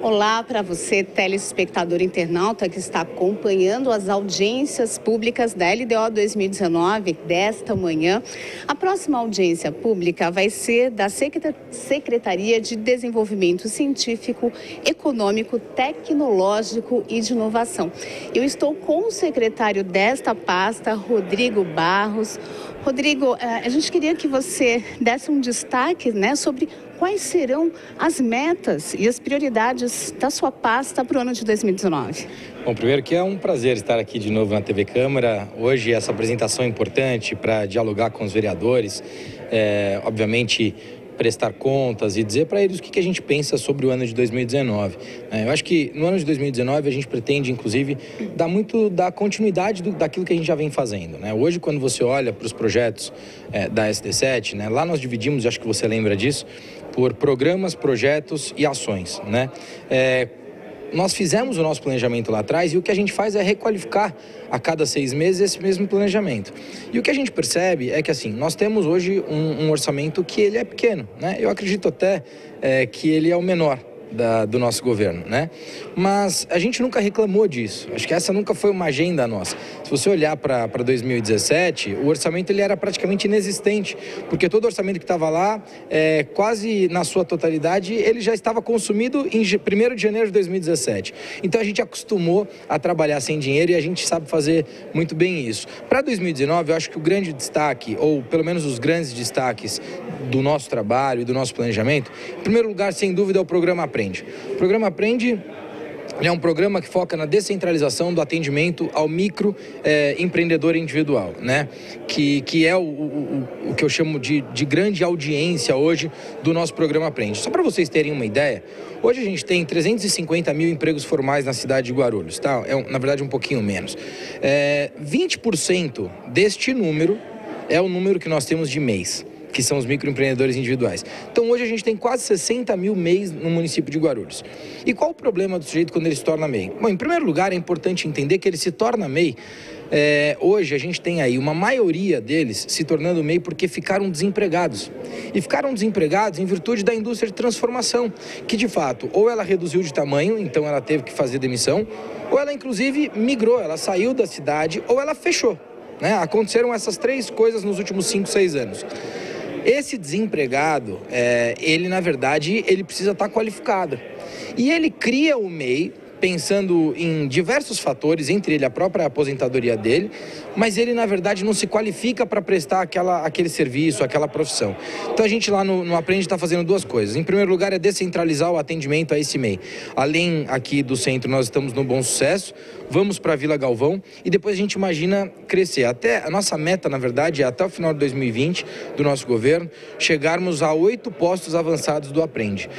Olá para você, telespectador internauta que está acompanhando as audiências públicas da LDO 2019 desta manhã. A próxima audiência pública vai ser da Secretaria de Desenvolvimento Científico, Econômico, Tecnológico e de Inovação. Eu estou com o secretário desta pasta, Rodrigo Barros. Rodrigo, a gente queria que você desse um destaque, sobre quais serão as metas e as prioridades da sua pasta para o ano de 2019. Bom, primeiro que é um prazer estar aqui de novo na TV Câmara. Hoje essa apresentação é importante para dialogar com os vereadores, obviamente prestar contas e dizer para eles o que a gente pensa sobre o ano de 2019. Eu acho que no ano de 2019 a gente pretende, inclusive, dar continuidade daquilo que a gente já vem fazendo. Hoje, quando você olha para os projetos da SD7, lá nós dividimos, acho que você lembra disso, por programas, projetos e ações. Nós fizemos o nosso planejamento lá atrás e o que a gente faz é requalificar a cada 6 meses esse mesmo planejamento. E o que a gente percebe é que, assim, nós temos hoje um orçamento que ele é pequeno, Eu acredito até que ele é o menor do nosso governo, Mas a gente nunca reclamou disso. Acho que essa nunca foi uma agenda nossa. Se você olhar para 2017, o orçamento ele era praticamente inexistente, porque todo orçamento que estava lá, quase na sua totalidade, ele já estava consumido em 1º de janeiro de 2017. Então a gente acostumou a trabalhar sem dinheiro e a gente sabe fazer muito bem isso. Para 2019, eu acho que o grande destaque, ou pelo menos os grandes destaques do nosso trabalho e do nosso planejamento, em primeiro lugar, sem dúvida, é o programa Aprende. O programa Aprende é um programa que foca na descentralização do atendimento ao microempreendedor individual, que é o que eu chamo de grande audiência hoje do nosso programa Aprende. Só para vocês terem uma ideia, hoje a gente tem 350 mil empregos formais na cidade de Guarulhos, na verdade um pouquinho menos. 20% deste número é o número que nós temos de MEIs, que são os microempreendedores individuais. Então hoje a gente tem quase 60 mil MEIs no município de Guarulhos. E qual o problema do sujeito quando ele se torna MEI? Bom, em primeiro lugar é importante entender que ele se torna MEI. Hoje a gente tem aí uma maioria deles se tornando MEI porque ficaram desempregados. E ficaram desempregados em virtude da indústria de transformação, que de fato ou ela reduziu de tamanho, então ela teve que fazer demissão, ou ela inclusive migrou, ela saiu da cidade ou ela fechou. Aconteceram essas 3 coisas nos últimos 5, 6 anos. Esse desempregado, ele na verdade, ele precisa estar qualificado. E ele cria o MEI pensando em diversos fatores, entre ele a própria aposentadoria dele, mas ele na verdade não se qualifica para prestar aquele serviço, aquela profissão. Então a gente lá no Aprende está fazendo 2 coisas. Em primeiro lugar é descentralizar o atendimento a esse MEI. Além aqui do centro nós estamos no Bom Sucesso, vamos para a Vila Galvão e depois a gente imagina crescer. A nossa meta na verdade é até o final de 2020 do nosso governo chegarmos a 8 postos avançados do Aprende,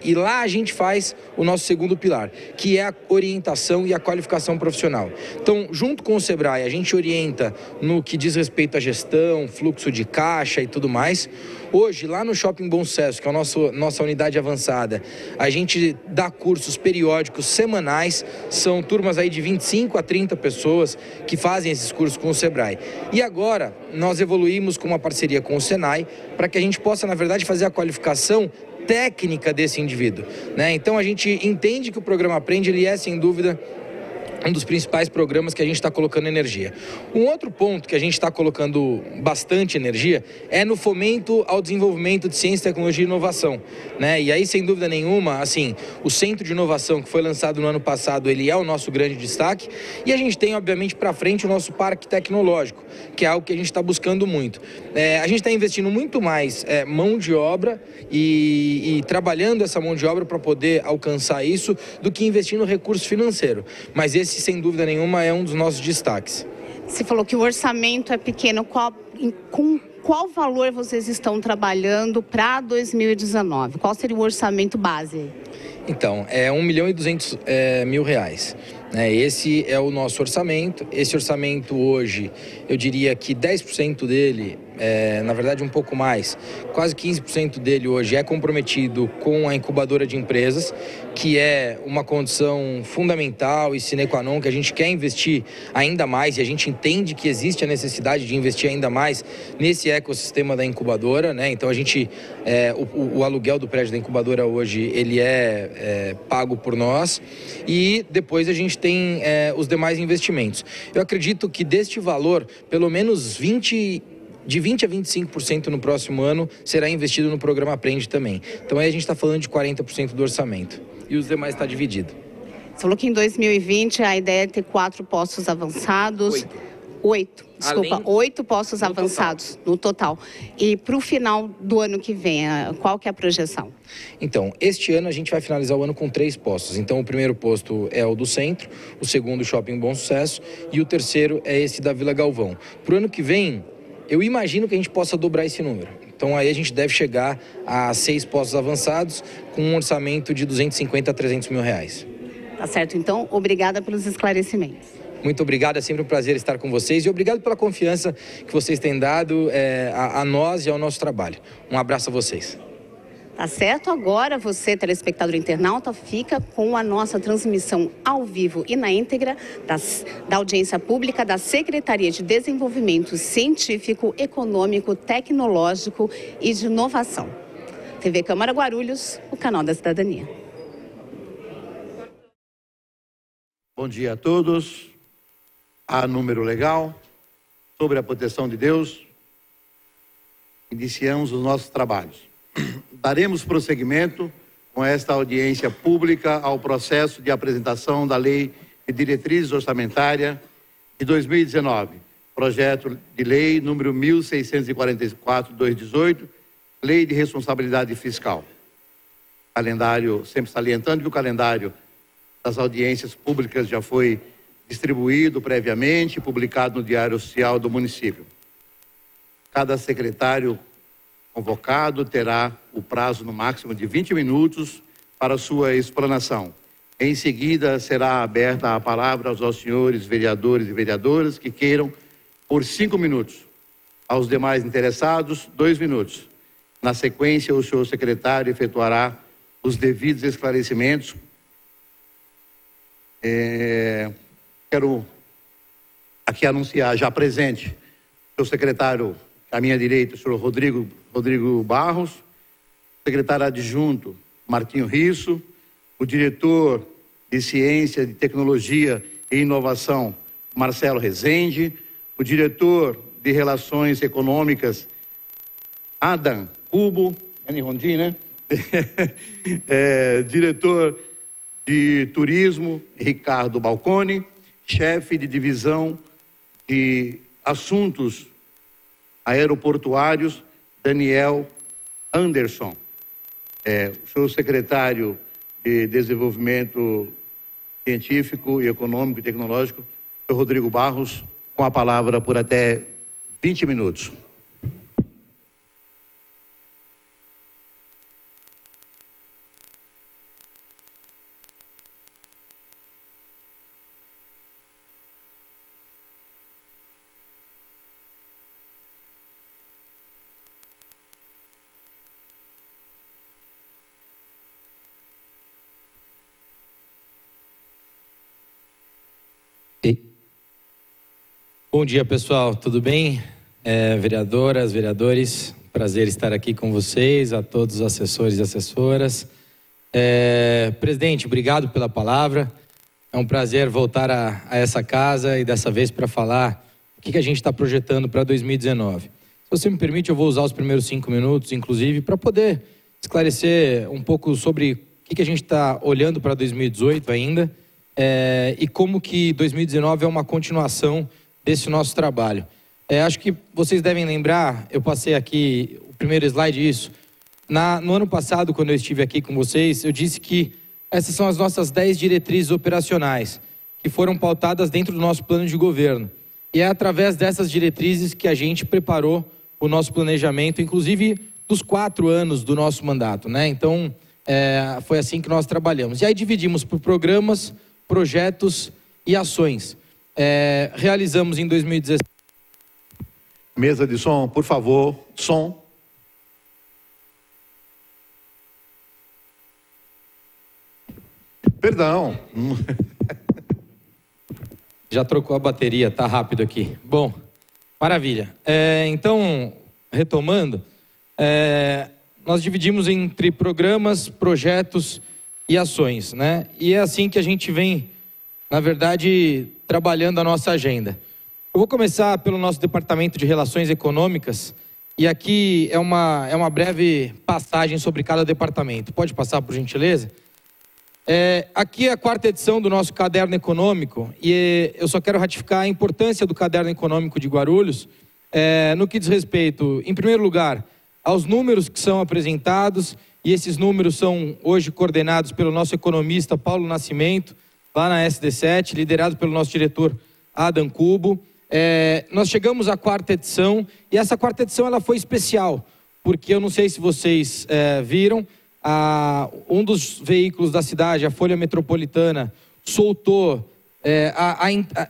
E lá a gente faz o nosso segundo pilar, que é a orientação e a qualificação profissional. Então, junto com o Sebrae, a gente orienta no que diz respeito à gestão, fluxo de caixa e tudo mais. Hoje, lá no Shopping Bom Sucesso, que é a nossa unidade avançada, a gente dá cursos periódicos semanais, são turmas aí de 25 a 30 pessoas que fazem esses cursos com o Sebrae. E agora, nós evoluímos com uma parceria com o Senai, para que a gente possa, na verdade, fazer a qualificação técnica desse indivíduo, Então a gente entende que o programa Aprende, ele é sem dúvida um dos principais programas que a gente está colocando energia. Um outro ponto que a gente está colocando bastante energia é no fomento ao desenvolvimento de ciência, tecnologia e inovação, E aí, sem dúvida nenhuma, assim, o Centro de Inovação que foi lançado no ano passado, ele é o nosso grande destaque e a gente tem, obviamente, para frente o nosso parque tecnológico, que é algo que a gente está buscando muito. A gente está investindo muito mais mão de obra e trabalhando essa mão de obra para poder alcançar isso do que investindo recurso financeiro. Mas esse, sem dúvida nenhuma, é um dos nossos destaques. Você falou que o orçamento é pequeno. Com qual valor vocês estão trabalhando para 2019? Qual seria o orçamento base? Então, é R$1.200.000. Esse é o nosso orçamento. Esse orçamento hoje, eu diria que 10% dele na verdade um pouco mais, quase 15% dele hoje é comprometido com a incubadora de empresas, que é uma condição fundamental e sine qua non, que a gente quer investir ainda mais, e a gente entende que existe a necessidade de investir ainda mais nesse ecossistema da incubadora, né? Então a gente, o aluguel do prédio da incubadora hoje, ele é pago por nós, e depois a gente tem os demais investimentos. Eu acredito que deste valor, pelo menos de 20% a 25% no próximo ano será investido no programa Aprende também. Então aí a gente está falando de 40% do orçamento. E os demais está dividido. Você falou que em 2020 a ideia é ter 4 postos avançados. 8 postos avançados no total. E para o final do ano que vem, qual que é a projeção? Então, este ano a gente vai finalizar o ano com 3 postos. Então, o primeiro posto é o do centro, o segundo, o Shopping Bom Sucesso, e o terceiro é esse da Vila Galvão. Para o ano que vem, eu imagino que a gente possa dobrar esse número. Então, aí a gente deve chegar a 6 postos avançados com um orçamento de 250 a 300 mil reais. Tá certo. Então, obrigada pelos esclarecimentos. Muito obrigado, é sempre um prazer estar com vocês e obrigado pela confiança que vocês têm dado a nós e ao nosso trabalho. Um abraço a vocês. Tá certo? Agora você, telespectador internauta, fica com a nossa transmissão ao vivo e na íntegra da audiência pública da Secretaria de Desenvolvimento Científico, Econômico, Tecnológico e de Inovação. TV Câmara Guarulhos, o canal da cidadania. Bom dia a todos. A número legal, sobre a proteção de Deus, iniciamos os nossos trabalhos. Daremos prosseguimento com esta audiência pública ao processo de apresentação da Lei de Diretrizes Orçamentárias de 2019, projeto de lei número 1644/2018, Lei de Responsabilidade Fiscal. Calendário, sempre salientando que o calendário das audiências públicas já foi distribuído previamente, publicado no Diário Oficial do município. Cada secretário convocado terá o prazo no máximo de 20 minutos para sua explanação. Em seguida, será aberta a palavra aos senhores vereadores e vereadoras que queiram por 5 minutos. Aos demais interessados, 2 minutos. Na sequência, o senhor secretário efetuará os devidos esclarecimentos. Quero aqui anunciar já presente o secretário à minha direita, o senhor Rodrigo Barros, secretário adjunto Martinho Risso, o diretor de Ciência, de Tecnologia e Inovação Marcelo Rezende, o diretor de Relações Econômicas Adam Cubo, Rondim, né? Diretor de Turismo Ricardo Balcone, chefe de divisão de Assuntos Aeroportuários Daniel Anderson, o senhor secretário de Desenvolvimento Científico e Econômico e Tecnológico, o senhor Rodrigo Barros, com a palavra por até 20 minutos. Bom dia, pessoal, tudo bem? Vereadoras, vereadores, prazer estar aqui com vocês, a todos os assessores e assessoras. Presidente, obrigado pela palavra. É um prazer voltar a essa casa e dessa vez para falar o que a gente está projetando para 2019. Se você me permite, eu vou usar os primeiros 5 minutos, inclusive, para poder esclarecer um pouco sobre o que a gente está olhando para 2018 ainda e como que 2019 é uma continuação desse nosso trabalho. Acho que vocês devem lembrar, eu passei aqui o primeiro slide isso. No ano passado, quando eu estive aqui com vocês, eu disse que essas são as nossas 10 diretrizes operacionais, que foram pautadas dentro do nosso plano de governo. E é através dessas diretrizes que a gente preparou o nosso planejamento, inclusive dos 4 anos do nosso mandato, né? Então, foi assim que nós trabalhamos. E aí dividimos por programas, projetos e ações. Realizamos em 2017 Mesa de som, por favor, som. Perdão. Já trocou a bateria, tá rápido aqui. Bom, maravilha. Então, retomando, nós dividimos entre programas, projetos e ações, né? E é assim que a gente vem, na verdade, trabalhando a nossa agenda. Eu vou começar pelo nosso Departamento de Relações Econômicas, e aqui é uma breve passagem sobre cada departamento. Pode passar, por gentileza? Aqui é a 4ª edição do nosso Caderno Econômico, e eu só quero ratificar a importância do Caderno Econômico de Guarulhos, no que diz respeito, em primeiro lugar, aos números que são apresentados, e esses números são hoje coordenados pelo nosso economista Paulo Nascimento, lá na SD7, liderado pelo nosso diretor Adam Cubo. Nós chegamos à 4ª edição, e essa 4ª edição ela foi especial, porque eu não sei se vocês viram, um dos veículos da cidade, a Folha Metropolitana, soltou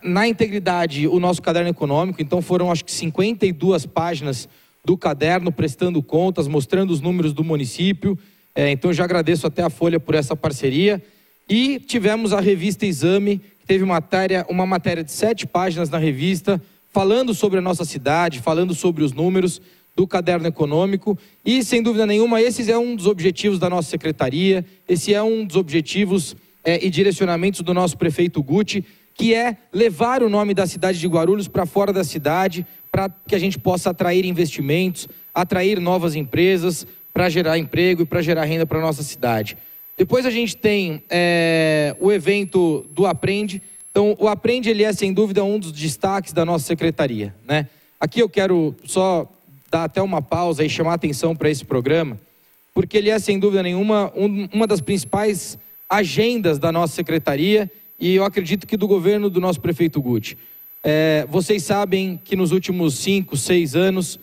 na integridade o nosso caderno econômico. Então foram acho que 52 páginas do caderno, prestando contas, mostrando os números do município. Então já agradeço até a Folha por essa parceria. E tivemos a revista Exame, que teve uma matéria de 7 páginas na revista, falando sobre a nossa cidade, falando sobre os números do caderno econômico. E, sem dúvida nenhuma, esse é um dos objetivos da nossa secretaria, esse é um dos objetivos e direcionamentos do nosso prefeito Guti, que é levar o nome da cidade de Guarulhos para fora da cidade, para que a gente possa atrair investimentos, atrair novas empresas, para gerar emprego e para gerar renda para a nossa cidade. Depois a gente tem o evento do Aprende. Então, o Aprende, ele é, sem dúvida, um dos destaques da nossa secretaria, né? Aqui eu quero só dar até uma pausa e chamar a atenção para esse programa, porque ele é, sem dúvida nenhuma, uma das principais agendas da nossa secretaria, e eu acredito que do governo do nosso prefeito Guti. Vocês sabem que nos últimos 5, 6 anos,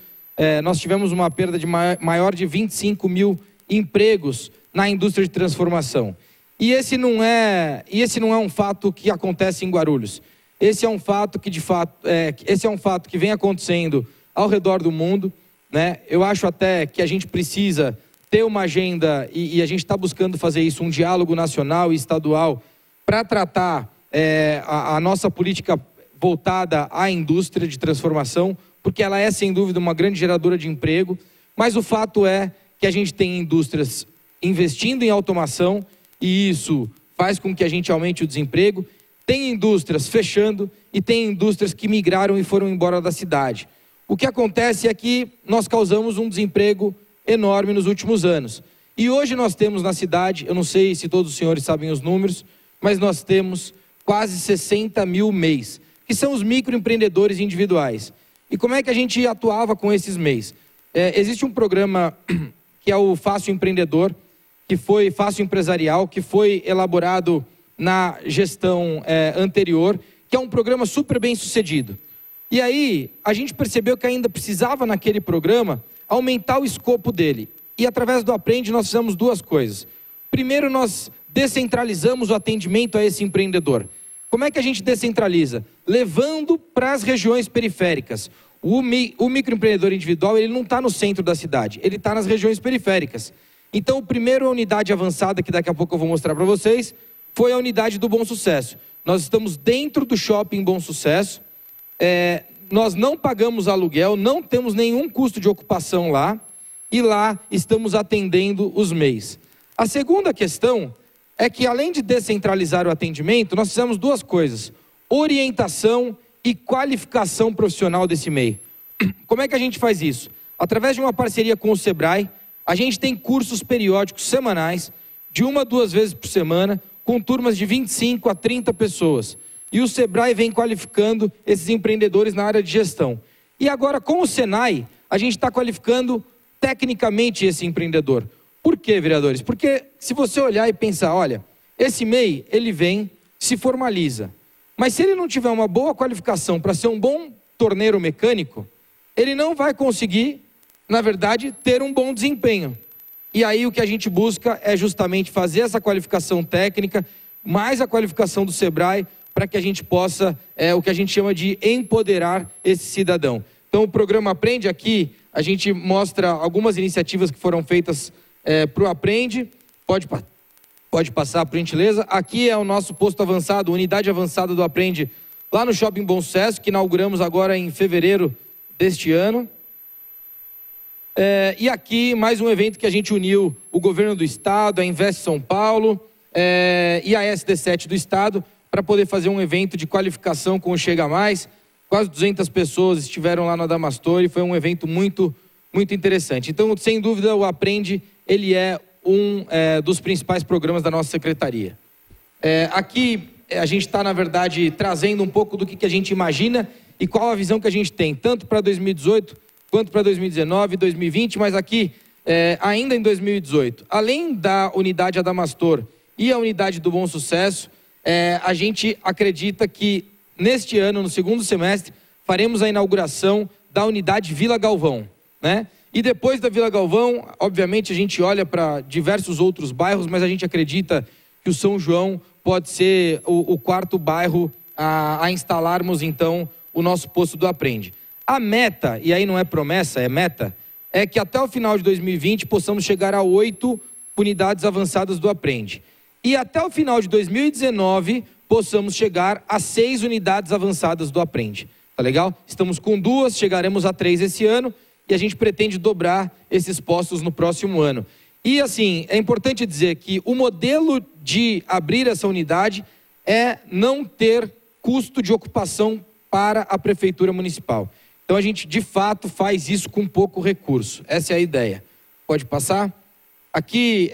nós tivemos uma perda de maior de 25 mil empregos na indústria de transformação. E esse não é um fato que acontece em Guarulhos. Esse é um fato que, de fato, esse é um fato que vem acontecendo ao redor do mundo, né? Eu acho até que a gente precisa ter uma agenda, e a gente está buscando fazer isso, um diálogo nacional e estadual, para tratar a nossa política voltada à indústria de transformação, porque ela é, sem dúvida, uma grande geradora de emprego, mas o fato é que a gente tem indústrias investindo em automação, e isso faz com que a gente aumente o desemprego. Tem indústrias fechando e tem indústrias que migraram e foram embora da cidade. O que acontece é que nós causamos um desemprego enorme nos últimos anos. E hoje nós temos na cidade, eu não sei se todos os senhores sabem os números, mas nós temos quase 60 mil MEIs, que são os microempreendedores individuais. E como é que a gente atuava com esses MEIs? Existe um programa que é o Fácil Empreendedor, que foi Fácil Empresarial, que foi elaborado na gestão anterior, que é um programa super bem sucedido. E aí, a gente percebeu que ainda precisava, naquele programa, aumentar o escopo dele. E através do Aprende, nós fizemos 2 coisas. Primeiro, nós descentralizamos o atendimento a esse empreendedor. Como é que a gente descentraliza? Levando para as regiões periféricas. O microempreendedor individual, ele não está no centro da cidade, ele está nas regiões periféricas. Então, a primeira unidade avançada, que daqui a pouco eu vou mostrar para vocês, foi a unidade do Bom Sucesso. Nós estamos dentro do shopping Bom Sucesso, nós não pagamos aluguel, não temos nenhum custo de ocupação lá, e lá estamos atendendo os MEIs. A segunda questão é que, além de descentralizar o atendimento, nós fizemos 2 coisas: orientação e qualificação profissional desse MEI. Como é que a gente faz isso? Através de uma parceria com o Sebrae, a gente tem cursos periódicos semanais, de 1 a 2 vezes por semana, com turmas de 25 a 30 pessoas. E o Sebrae vem qualificando esses empreendedores na área de gestão. E agora, com o Senai, a gente está qualificando tecnicamente esse empreendedor. Por quê, vereadores? Porque se você olhar e pensar, olha, esse MEI, ele vem, se formaliza. Mas se ele não tiver uma boa qualificação para ser um bom torneiro mecânico, ele não vai conseguir, na verdade, ter um bom desempenho. E aí o que a gente busca é justamente fazer essa qualificação técnica, mais a qualificação do Sebrae, para que a gente possa, o que a gente chama de empoderar esse cidadão. Então, o programa Aprende, aqui a gente mostra algumas iniciativas que foram feitas para o Aprende. Pode passar, por gentileza. Aqui é o nosso posto avançado, unidade avançada do Aprende, lá no Shopping Bom Sucesso, que inauguramos agora em fevereiro deste ano. E aqui, mais um evento que a gente uniu o governo do estado, a Invest São Paulo e a SD7 do estado, para poder fazer um evento de qualificação com o Chega Mais. Quase 200 pessoas estiveram lá no Adamastor e foi um evento muito interessante. Então, sem dúvida, o Aprende, ele é um dos principais programas da nossa secretaria. Aqui, a gente está, na verdade, trazendo um pouco do que a gente imagina e qual a visão que a gente tem, tanto para 2018, quanto para 2019 e 2020, mas aqui, ainda em 2018, além da unidade Adamastor e a unidade do Bom Sucesso, a gente acredita que neste ano, no segundo semestre, faremos a inauguração da unidade Vila Galvão, né? E depois da Vila Galvão, obviamente a gente olha para diversos outros bairros, mas a gente acredita que o São João pode ser o quarto bairro a instalarmos, então, o nosso posto do Aprende. A meta, e aí não é promessa, é meta, é que até o final de 2020 possamos chegar a 8 unidades avançadas do Aprende. E até o final de 2019 possamos chegar a 6 unidades avançadas do Aprende. Tá legal? Estamos com 2, chegaremos a 3 esse ano e a gente pretende dobrar esses postos no próximo ano. E assim, é importante dizer que o modelo de abrir essa unidade é não ter custo de ocupação para a Prefeitura Municipal. Então a gente, de fato, faz isso com pouco recurso. Essa é a ideia. Pode passar? Aqui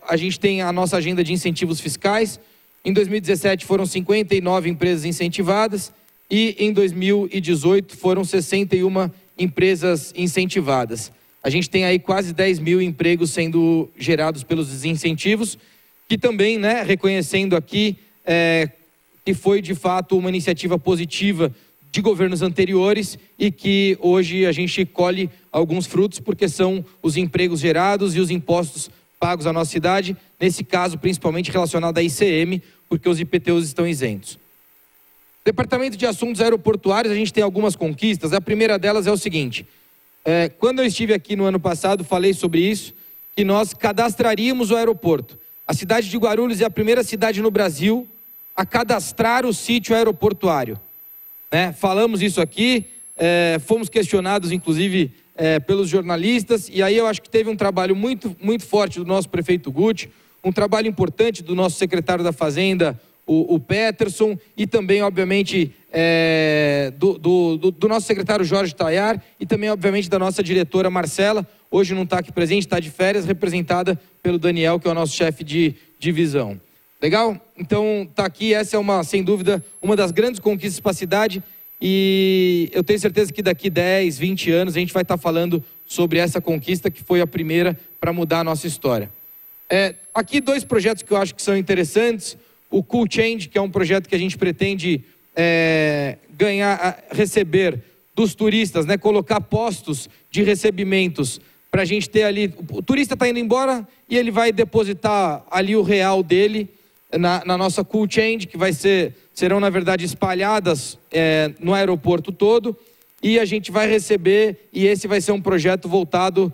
a gente tem a nossa agenda de incentivos fiscais. Em 2017 foram 59 empresas incentivadas e em 2018 foram 61 empresas incentivadas. A gente tem aí quase 10 mil empregos sendo gerados pelos incentivos, que também, né, reconhecendo aqui que foi de fato uma iniciativa positiva de governos anteriores e que hoje a gente colhe alguns frutos porque são os empregos gerados e os impostos pagos à nossa cidade, nesse caso principalmente relacionado à ICM, porque os IPTUs estão isentos. Departamento de Assuntos Aeroportuários, a gente tem algumas conquistas. A primeira delas é o seguinte, quando eu estive aqui no ano passado, falei sobre isso, que nós cadastraríamos o aeroporto. A cidade de Guarulhos é a primeira cidade no Brasil a cadastrar o sítio aeroportuário. Falamos isso aqui, fomos questionados, inclusive, pelos jornalistas, e aí eu acho que teve um trabalho muito forte do nosso prefeito Guti, um trabalho importante do nosso secretário da Fazenda, o Peterson, e também, obviamente, do nosso secretário Jorge Tayar, e também, obviamente, da nossa diretora Marcela, hoje não está aqui presente, está de férias, representada pelo Daniel, que é o nosso chefe de divisão. Legal? Então, está aqui, essa é sem dúvida, uma das grandes conquistas para a cidade e eu tenho certeza que daqui 10, 20 anos a gente vai estar falando sobre essa conquista que foi a primeira para mudar a nossa história. Aqui 2 projetos que eu acho que são interessantes. O Cool Change, que é um projeto que a gente pretende receber dos turistas, né? Colocar postos de recebimentos para a gente ter ali... O turista está indo embora e ele vai depositar ali o real dele na nossa Cool Change, que serão, na verdade, espalhadas no aeroporto todo, e a gente vai receber, e esse vai ser um projeto voltado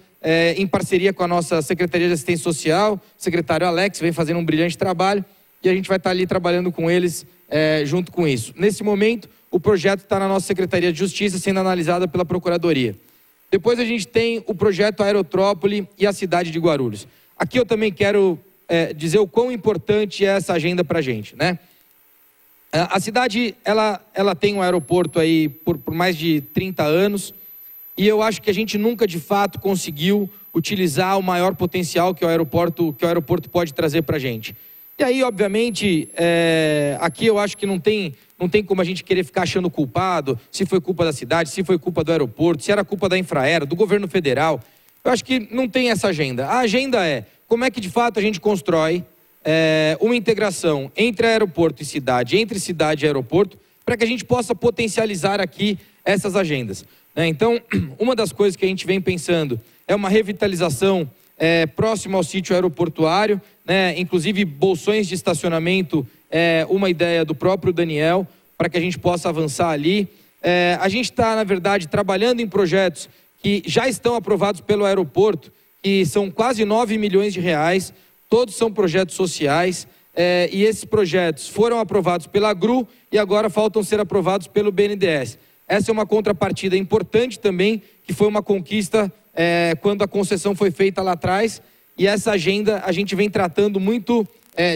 em parceria com a nossa Secretaria de Assistência Social, o secretário Alex vem fazendo um brilhante trabalho, e a gente vai estar ali trabalhando com eles junto com isso. Nesse momento, o projeto está na nossa Secretaria de Justiça, sendo analisada pela Procuradoria. Depois a gente tem o projeto Aerotrópole e a cidade de Guarulhos. Aqui eu também quero dizer o quão importante é essa agenda para a gente, né? A cidade, ela tem um aeroporto aí por mais de 30 anos e eu acho que a gente nunca de fato conseguiu utilizar o maior potencial que o aeroporto pode trazer para a gente. E aí, obviamente, aqui eu acho que não tem como a gente querer ficar achando culpado, se foi culpa da cidade, se foi culpa do aeroporto, se era culpa da Infraero, do governo federal. Eu acho que não tem essa agenda. A agenda é como é que de fato a gente constrói uma integração entre aeroporto e cidade, entre cidade e aeroporto, para que a gente possa potencializar aqui essas agendas. Então, uma das coisas que a gente vem pensando é uma revitalização próximo ao sítio aeroportuário, né? Inclusive bolsões de estacionamento é uma ideia do próprio Daniel, para que a gente possa avançar ali. A gente está, na verdade, trabalhando em projetos que já estão aprovados pelo aeroporto, que são quase 9 milhões de reais, todos são projetos sociais, e esses projetos foram aprovados pela GRU e agora faltam ser aprovados pelo BNDES. Essa é uma contrapartida importante também, que foi uma conquista quando a concessão foi feita lá atrás, e essa agenda a gente vem tratando muito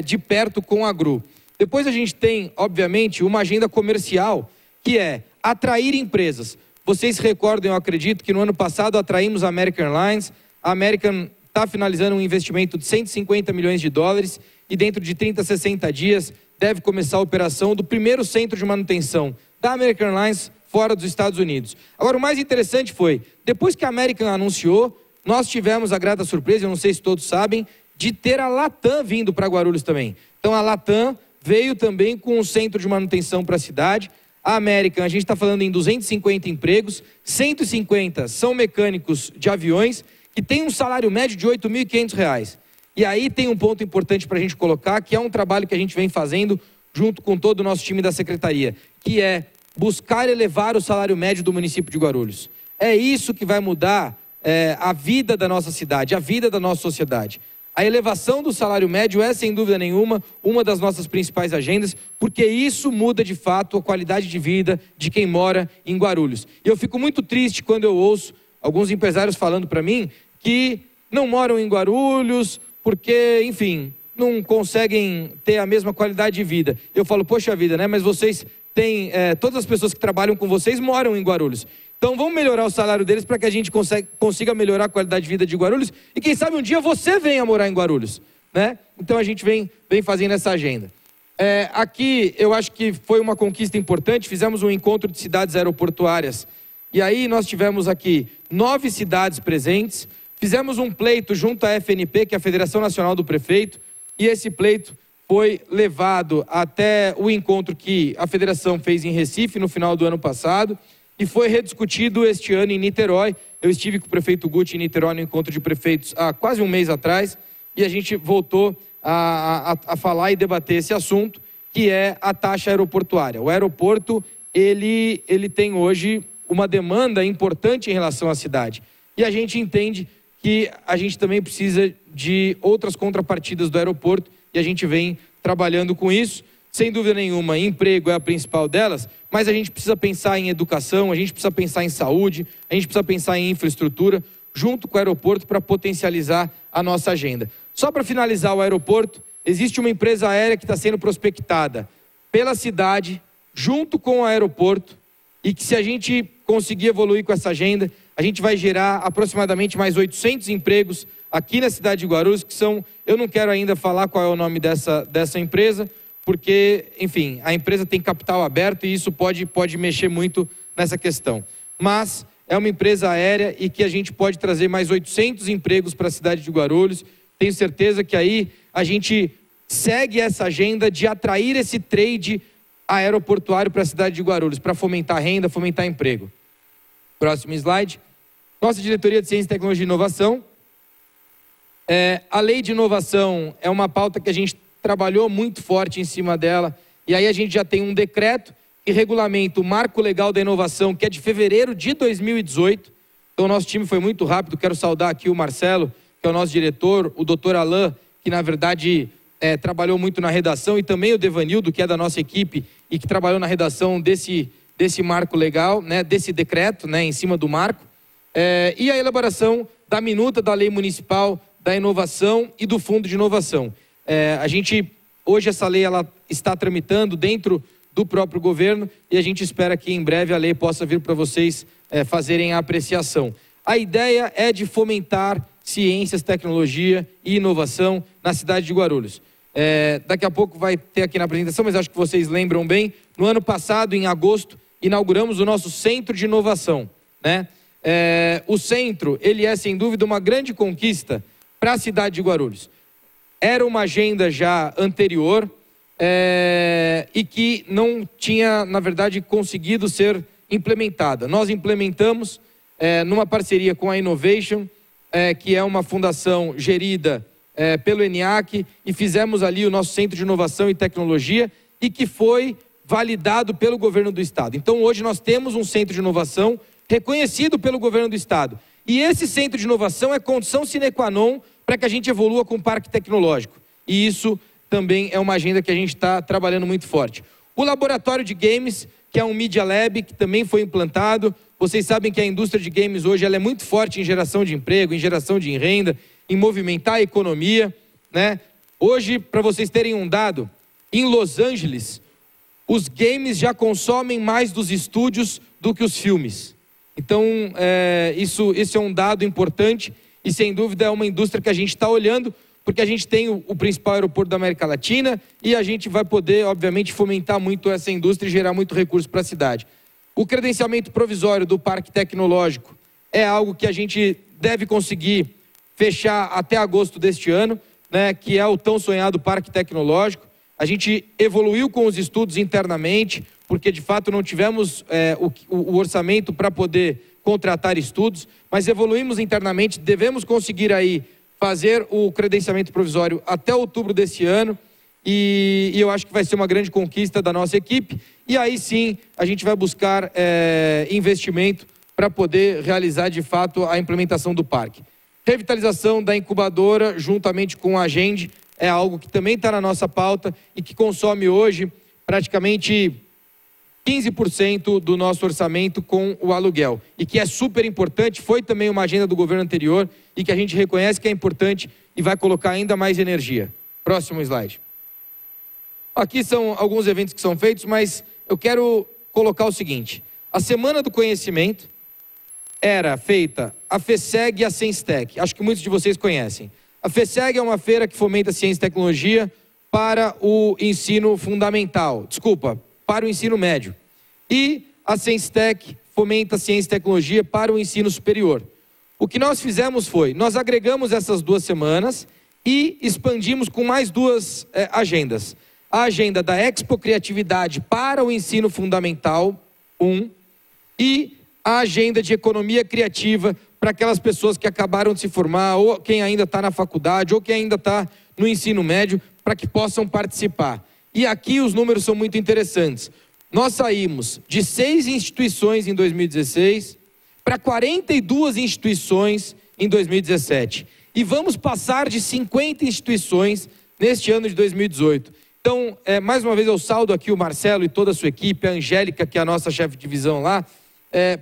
de perto com a GRU. Depois a gente tem, obviamente, uma agenda comercial, que é atrair empresas. Vocês se recordam, eu acredito, que no ano passado atraímos a American Airlines. A American está finalizando um investimento de 150 milhões de dólares e dentro de 30 a 60 dias deve começar a operação do primeiro centro de manutenção da American Airlines fora dos Estados Unidos. Agora, o mais interessante foi, depois que a American anunciou, nós tivemos a grata surpresa, eu não sei se todos sabem, de ter a Latam vindo para Guarulhos também. Então, a Latam veio também com um centro de manutenção para a cidade. A American, a gente está falando em 250 empregos, 150 são mecânicos de aviões, que tem um salário médio de R$ 8.500. E aí tem um ponto importante para a gente colocar, que é um trabalho que a gente vem fazendo junto com todo o nosso time da Secretaria, que é buscar elevar o salário médio do município de Guarulhos. É isso que vai mudar a vida da nossa cidade, a vida da nossa sociedade. A elevação do salário médio é, sem dúvida nenhuma, uma das nossas principais agendas, porque isso muda, de fato, a qualidade de vida de quem mora em Guarulhos. E eu fico muito triste quando eu ouço alguns empresários falando para mim que não moram em Guarulhos porque, enfim, não conseguem ter a mesma qualidade de vida. Eu falo, poxa vida, né? Mas vocês têm... todas as pessoas que trabalham com vocês moram em Guarulhos. Então vamos melhorar o salário deles para que a gente consiga melhorar a qualidade de vida de Guarulhos e quem sabe um dia você venha morar em Guarulhos, né? Então a gente vem fazendo essa agenda. Aqui eu acho que foi uma conquista importante, fizemos um encontro de cidades aeroportuárias e aí nós tivemos aqui 9 cidades presentes, fizemos um pleito junto à FNP, que é a Federação Nacional do Prefeito, e esse pleito foi levado até o encontro que a federação fez em Recife no final do ano passado, e foi rediscutido este ano em Niterói. Eu estive com o prefeito Guti em Niterói no encontro de prefeitos há quase um mês atrás, e a gente voltou a falar e debater esse assunto, que é a taxa aeroportuária. O aeroporto, ele tem hoje uma demanda importante em relação à cidade, e a gente entende que a gente também precisa de outras contrapartidas do aeroporto, e a gente vem trabalhando com isso. Sem dúvida nenhuma, emprego é a principal delas, mas a gente precisa pensar em educação, a gente precisa pensar em saúde, a gente precisa pensar em infraestrutura, junto com o aeroporto para potencializar a nossa agenda. Só para finalizar o aeroporto, existe uma empresa aérea que está sendo prospectada pela cidade, junto com o aeroporto, e que se a gente conseguir evoluir com essa agenda, a gente vai gerar aproximadamente mais 800 empregos aqui na cidade de Guarulhos, que são, eu não quero ainda falar qual é o nome dessa empresa, porque, enfim, a empresa tem capital aberto e isso pode mexer muito nessa questão. Mas é uma empresa aérea e que a gente pode trazer mais 800 empregos para a cidade de Guarulhos. Tenho certeza que aí a gente segue essa agenda de atrair esse trade aeroportuário para a cidade de Guarulhos, para fomentar renda, fomentar emprego. Próximo slide. Nossa Diretoria de Ciência, Tecnologia e Inovação. A lei de inovação é uma pauta que a gente trabalhou muito forte em cima dela, e aí a gente já tem um decreto que regulamenta o Marco Legal da Inovação, que é de fevereiro de 2018. Então o nosso time foi muito rápido. Quero saudar aqui o Marcelo, que é o nosso diretor, o doutor Alain, que na verdade trabalhou muito na redação, e também o Devanildo, que é da nossa equipe e que trabalhou na redação desse marco legal, né, desse decreto, né, em cima do marco, e a elaboração da minuta da Lei Municipal da Inovação e do Fundo de Inovação. Hoje essa lei ela está tramitando dentro do próprio governo e a gente espera que em breve a lei possa vir para vocês fazerem a apreciação. A ideia é de fomentar ciências, tecnologia e inovação na cidade de Guarulhos. Daqui a pouco vai ter aqui na apresentação, mas acho que vocês lembram bem, no ano passado, em agosto, inauguramos o nosso Centro de Inovação, né? O centro, ele é sem dúvida uma grande conquista para a cidade de Guarulhos. Era uma agenda já anterior e que não tinha, na verdade, conseguido ser implementada. Nós implementamos numa parceria com a Innovation, que é uma fundação gerida pelo ENIAC, e fizemos ali o nosso Centro de Inovação e Tecnologia, e que foi validado pelo governo do estado. Então hoje nós temos um centro de inovação reconhecido pelo governo do estado. E esse centro de inovação é condição sine qua non para que a gente evolua com o parque tecnológico. E isso também é uma agenda que a gente está trabalhando muito forte. O laboratório de games, que é um Media Lab, que também foi implantado. Vocês sabem que a indústria de games hoje ela é muito forte em geração de emprego, em geração de renda, em movimentar a economia, né? Hoje, para vocês terem um dado, em Los Angeles, os games já consomem mais dos estúdios do que os filmes. Então, isso é um dado importante e, sem dúvida, é uma indústria que a gente está olhando, porque a gente tem o principal aeroporto da América Latina e a gente vai poder, obviamente, fomentar muito essa indústria e gerar muito recurso para a cidade. O credenciamento provisório do Parque Tecnológico é algo que a gente deve conseguir fechar até agosto deste ano, né, que é o tão sonhado Parque Tecnológico. A gente evoluiu com os estudos internamente, porque de fato não tivemos o orçamento para poder contratar estudos, mas evoluímos internamente, devemos conseguir aí fazer o credenciamento provisório até outubro desse ano, e eu acho que vai ser uma grande conquista da nossa equipe, e aí sim a gente vai buscar investimento para poder realizar de fato a implementação do parque. Revitalização da incubadora juntamente com a Agende é algo que também está na nossa pauta e que consome hoje praticamente 15% do nosso orçamento com o aluguel. E que é super importante, foi também uma agenda do governo anterior e que a gente reconhece que é importante e vai colocar ainda mais energia. Próximo slide. Aqui são alguns eventos que são feitos, mas eu quero colocar o seguinte. A Semana do Conhecimento era feita a FESEG e a Cienstec. Acho que muitos de vocês conhecem. A FESEG é uma feira que fomenta ciência e tecnologia para o ensino fundamental. Desculpa, para o ensino médio. E a Cienstec fomenta ciência e tecnologia para o ensino superior. O que nós fizemos foi, nós agregamos essas 2 semanas e expandimos com mais 2 agendas. A agenda da Expo Criatividade para o ensino fundamental 1 e a agenda de economia criativa para aquelas pessoas que acabaram de se formar, ou quem ainda está na faculdade, ou quem ainda está no ensino médio, para que possam participar. E aqui os números são muito interessantes. Nós saímos de 6 instituições em 2016 para 42 instituições em 2017. E vamos passar de 50 instituições neste ano de 2018. Então, mais uma vez eu saldo aqui o Marcelo e toda a sua equipe, a Angélica, que é a nossa chefe de divisão lá,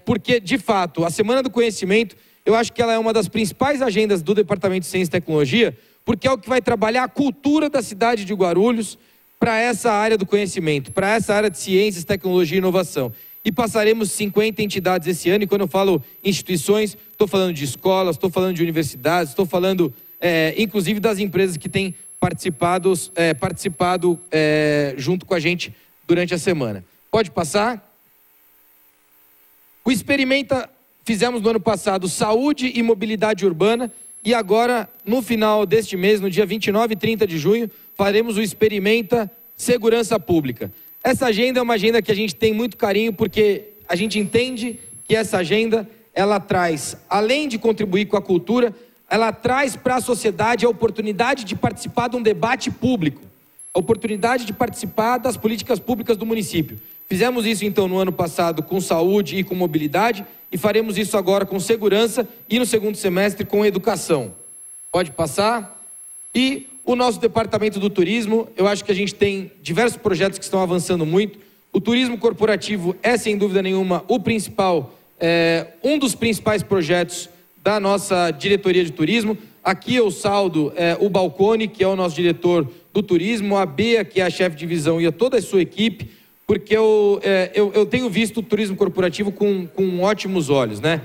porque, de fato, a Semana do Conhecimento, eu acho que ela é uma das principais agendas do Departamento de Ciência e Tecnologia, porque é o que vai trabalhar a cultura da cidade de Guarulhos para essa área do conhecimento, para essa área de ciências, tecnologia e inovação. E passaremos 50 entidades esse ano, e quando eu falo instituições, estou falando de escolas, estou falando de universidades, estou falando, inclusive, das empresas que têm participado junto com a gente durante a semana. Pode passar? O Experimenta, fizemos no ano passado saúde e mobilidade urbana e agora, no final deste mês, no dia 29 e 30 de junho, faremos o Experimenta Segurança Pública. Essa agenda é uma agenda que a gente tem muito carinho porque a gente entende que essa agenda, ela traz, além de contribuir com a cultura, ela traz para a sociedade a oportunidade de participar de um debate público, a oportunidade de participar das políticas públicas do município. Fizemos isso então no ano passado com saúde e com mobilidade e faremos isso agora com segurança e no segundo semestre com educação. Pode passar? E o nosso departamento do turismo, eu acho que a gente tem diversos projetos que estão avançando muito. O turismo corporativo é sem dúvida nenhuma o principal, um dos principais projetos da nossa diretoria de turismo. Aqui eu saldo o Balcone, que é o nosso diretor do turismo, a Bea, que é a chefe de divisão e a toda a sua equipe, porque eu tenho visto o turismo corporativo com ótimos olhos, né?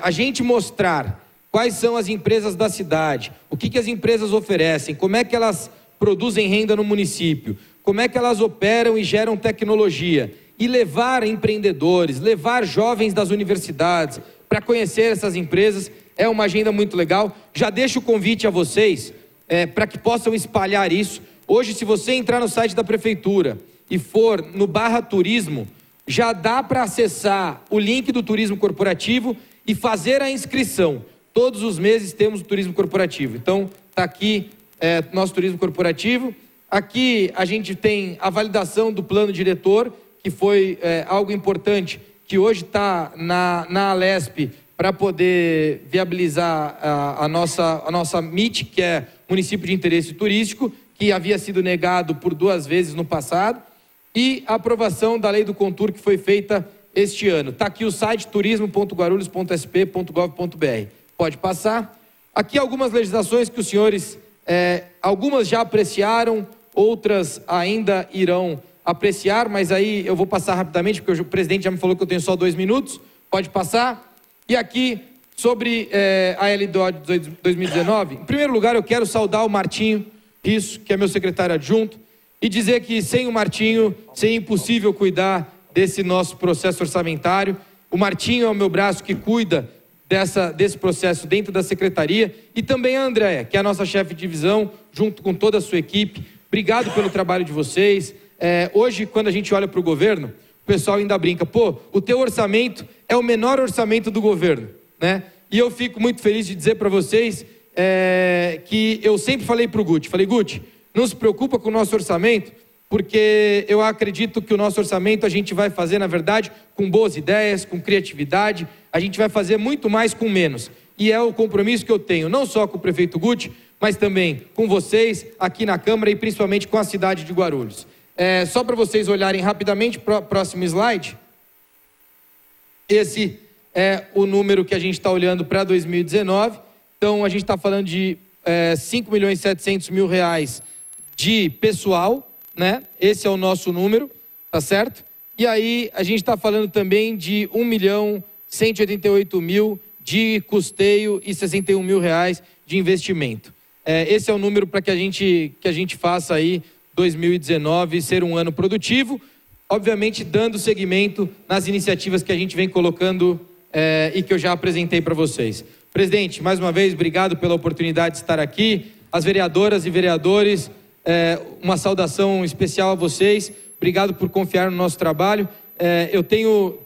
A gente mostrar quais são as empresas da cidade, o que as empresas oferecem, como é que elas produzem renda no município, como é que elas operam e geram tecnologia, e levar empreendedores, levar jovens das universidades para conhecer essas empresas, é uma agenda muito legal. Já deixo o convite a vocês para que possam espalhar isso. Hoje, se você entrar no site da prefeitura e for no @turismo, já dá para acessar o link do turismo corporativo e fazer a inscrição. Todos os meses temos o turismo corporativo. Então, está aqui nosso turismo corporativo. Aqui a gente tem a validação do plano diretor, que foi algo importante, que hoje está na Alesp para poder viabilizar a nossa MIT, que é Município de Interesse Turístico, que havia sido negado por 2 vezes no passado, e a aprovação da Lei do Contur, que foi feita este ano. Está aqui o site turismo.guarulhos.sp.gov.br. Pode passar. Aqui algumas legislações que os senhores, algumas já apreciaram, outras ainda irão apreciar, mas aí eu vou passar rapidamente, porque o presidente já me falou que eu tenho só 2 minutos. Pode passar. E aqui, sobre a LDO de 2019, em primeiro lugar eu quero saudar o Martinho Risso, que é meu secretário adjunto, e dizer que sem o Martinho seria impossível cuidar desse nosso processo orçamentário. O Martinho é o meu braço que cuida desse processo dentro da secretaria, e também a Andréia, que é a nossa chefe de divisão, junto com toda a sua equipe. Obrigado pelo trabalho de vocês. Hoje, quando a gente olha para o governo, o pessoal ainda brinca, pô, o teu orçamento é o menor orçamento do governo, né? E eu fico muito feliz de dizer para vocês que eu sempre falei para o Guti, Guti, não se preocupa com o nosso orçamento, porque eu acredito que o nosso orçamento a gente vai fazer, na verdade, com boas ideias, com criatividade, a gente vai fazer muito mais com menos. E é o compromisso que eu tenho, não só com o prefeito Guti, mas também com vocês aqui na Câmara e principalmente com a cidade de Guarulhos. Só para vocês olharem rapidamente, próximo slide. Esse é o número que a gente está olhando para 2019. Então, a gente está falando de 5.700.000 reais de pessoal, né? Esse é o nosso número, tá certo? E aí, a gente está falando também de 1.188.000 de custeio e 61.000 reais de investimento. Esse é o número para que a gente faça aí 2019 ser um ano produtivo, obviamente dando seguimento nas iniciativas que a gente vem colocando e que eu já apresentei para vocês. Presidente, mais uma vez, obrigado pela oportunidade de estar aqui. As vereadoras e vereadores, uma saudação especial a vocês. Obrigado por confiar no nosso trabalho. Eu tenho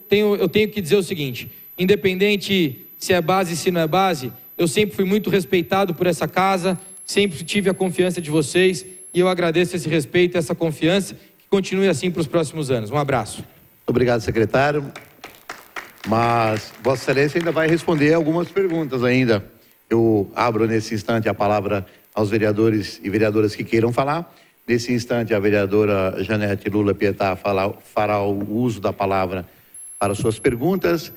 que dizer o seguinte, independente se é base, se não é base, eu sempre fui muito respeitado por essa casa, sempre tive a confiança de vocês e eu agradeço esse respeito, essa confiança, que continue assim para os próximos anos. Um abraço. Obrigado, secretário. Mas Vossa Excelência ainda vai responder algumas perguntas ainda. Eu abro nesse instante a palavra aos vereadores e vereadoras que queiram falar. Nesse instante, a vereadora Janete Lula Pietá fará o uso da palavra para suas perguntas.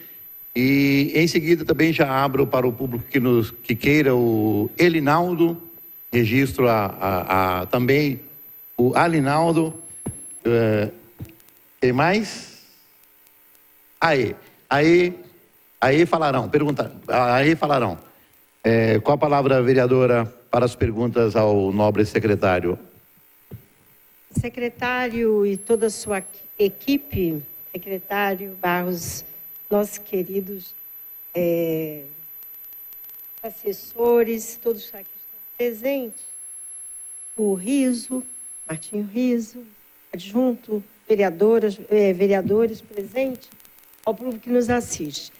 E em seguida também já abro para o público que queira o Elinaldo, registro também o Alinaldo. Quem mais? Aí falarão, qual a palavra, vereadora, para as perguntas ao nobre secretário? Secretário e toda a sua equipe, secretário Barros, nossos queridos assessores, todos aqui estão presentes, o Riso, Martinho Riso, adjunto, vereadores presentes, ao público que nos assiste.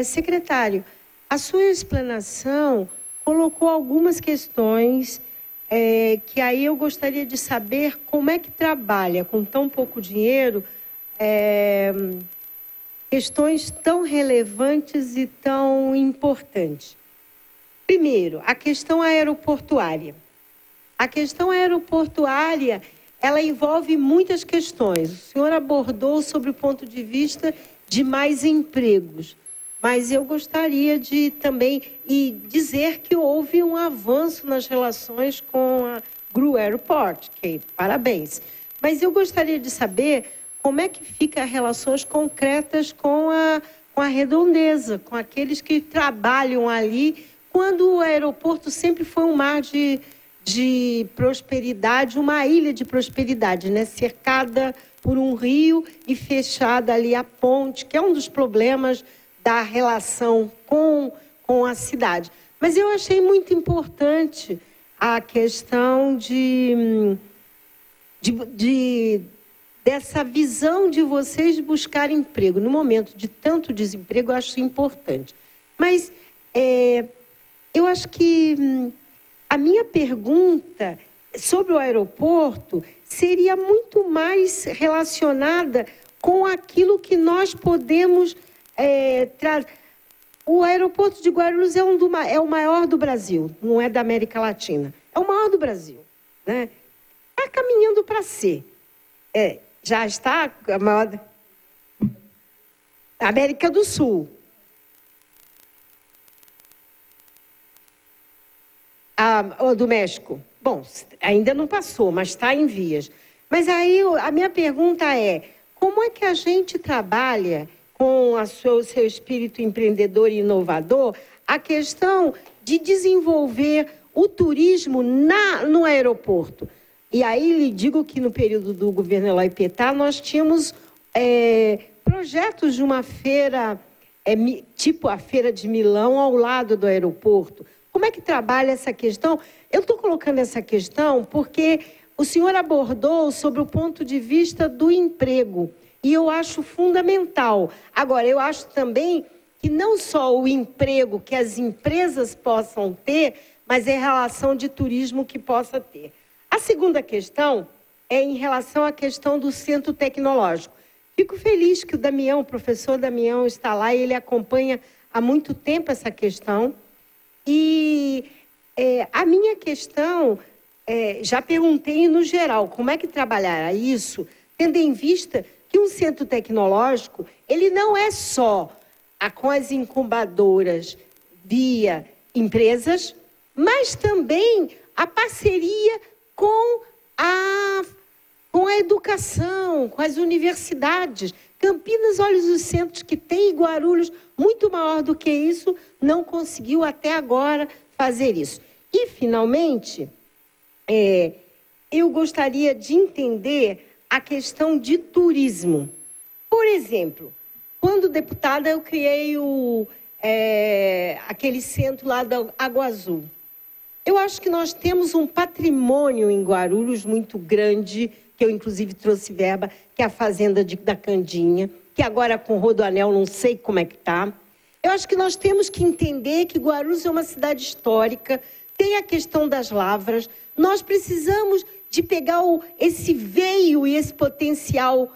Secretário, a sua explanação colocou algumas questões que aí eu gostaria de saber como é que trabalha com tão pouco dinheiro questões tão relevantes e tão importantes. Primeiro, a questão aeroportuária. A questão aeroportuária, ela envolve muitas questões. O senhor abordou sobre o ponto de vista de mais empregos, mas eu gostaria de também dizer que houve um avanço nas relações com a GRU Airport, que parabéns. Mas eu gostaria de saber como é que ficam as relações concretas com a redondeza, com aqueles que trabalham ali, quando o aeroporto sempre foi um mar de prosperidade, uma ilha de prosperidade, né? Cercada por um rio e fechada ali a ponte, que é um dos problemas da relação com a cidade. Mas eu achei muito importante a questão dessa visão de vocês buscar emprego. No momento de tanto desemprego, eu acho importante. Mas eu acho que a minha pergunta sobre o aeroporto seria muito mais relacionada com aquilo que nós podemos trazer. O aeroporto de Guarulhos é o maior do Brasil, não é da América Latina. É o maior do Brasil, né? Está caminhando para ser. Já está a maior... América do Sul. O do México. Bom, ainda não passou, mas está em vias. Mas aí a minha pergunta é, como é que a gente trabalha com o seu espírito empreendedor e inovador a questão de desenvolver o turismo no aeroporto? E aí lhe digo que no período do governo Eloy Pettá nós tínhamos projetos de uma feira, tipo a Feira de Milão, ao lado do aeroporto. Como é que trabalha essa questão? Eu estou colocando essa questão porque o senhor abordou sobre o ponto de vista do emprego, e eu acho fundamental. Agora, eu acho também que não só o emprego que as empresas possam ter, mas é a relação de turismo que possa ter. A segunda questão é em relação à questão do centro tecnológico. Fico feliz que o professor Damião está lá e ele acompanha há muito tempo essa questão. E a minha questão, já perguntei no geral, como é que trabalhará isso, tendo em vista que um centro tecnológico, ele não é só com as incubadoras via empresas, mas também a parceria com a educação, com as universidades. Campinas, olha os centros que tem, e Guarulhos, muito maior do que isso, não conseguiu até agora fazer isso. E, finalmente, eu gostaria de entender a questão de turismo. Por exemplo, quando deputada, eu criei aquele centro lá da Água Azul. Eu acho que nós temos um patrimônio em Guarulhos muito grande, que eu, inclusive, trouxe verba, que é a Fazenda da Candinha, que agora com o Rodoanel não sei como é que está. Eu acho que nós temos que entender que Guarulhos é uma cidade histórica, tem a questão das lavras, nós precisamos de pegar esse veio e esse potencial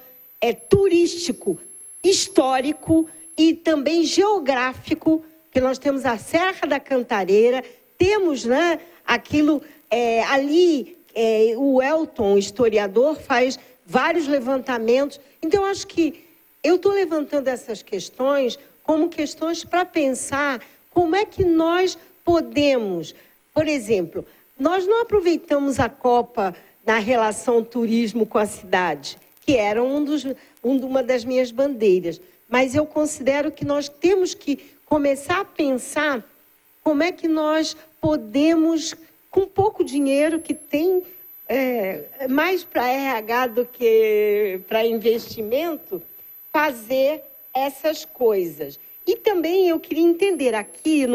turístico, histórico e também geográfico, que nós temos a Serra da Cantareira, temos, né, aquilo ali, o Elton, historiador, faz vários levantamentos. Então, acho que eu estou levantando essas questões como questões para pensar como é que nós podemos, por exemplo, nós não aproveitamos a Copa na relação turismo com a cidade, que era uma das minhas bandeiras, mas eu considero que nós temos que começar a pensar como é que nós podemos, com pouco dinheiro que tem, mais para RH do que para investimento, fazer essas coisas. E também eu queria entender, aqui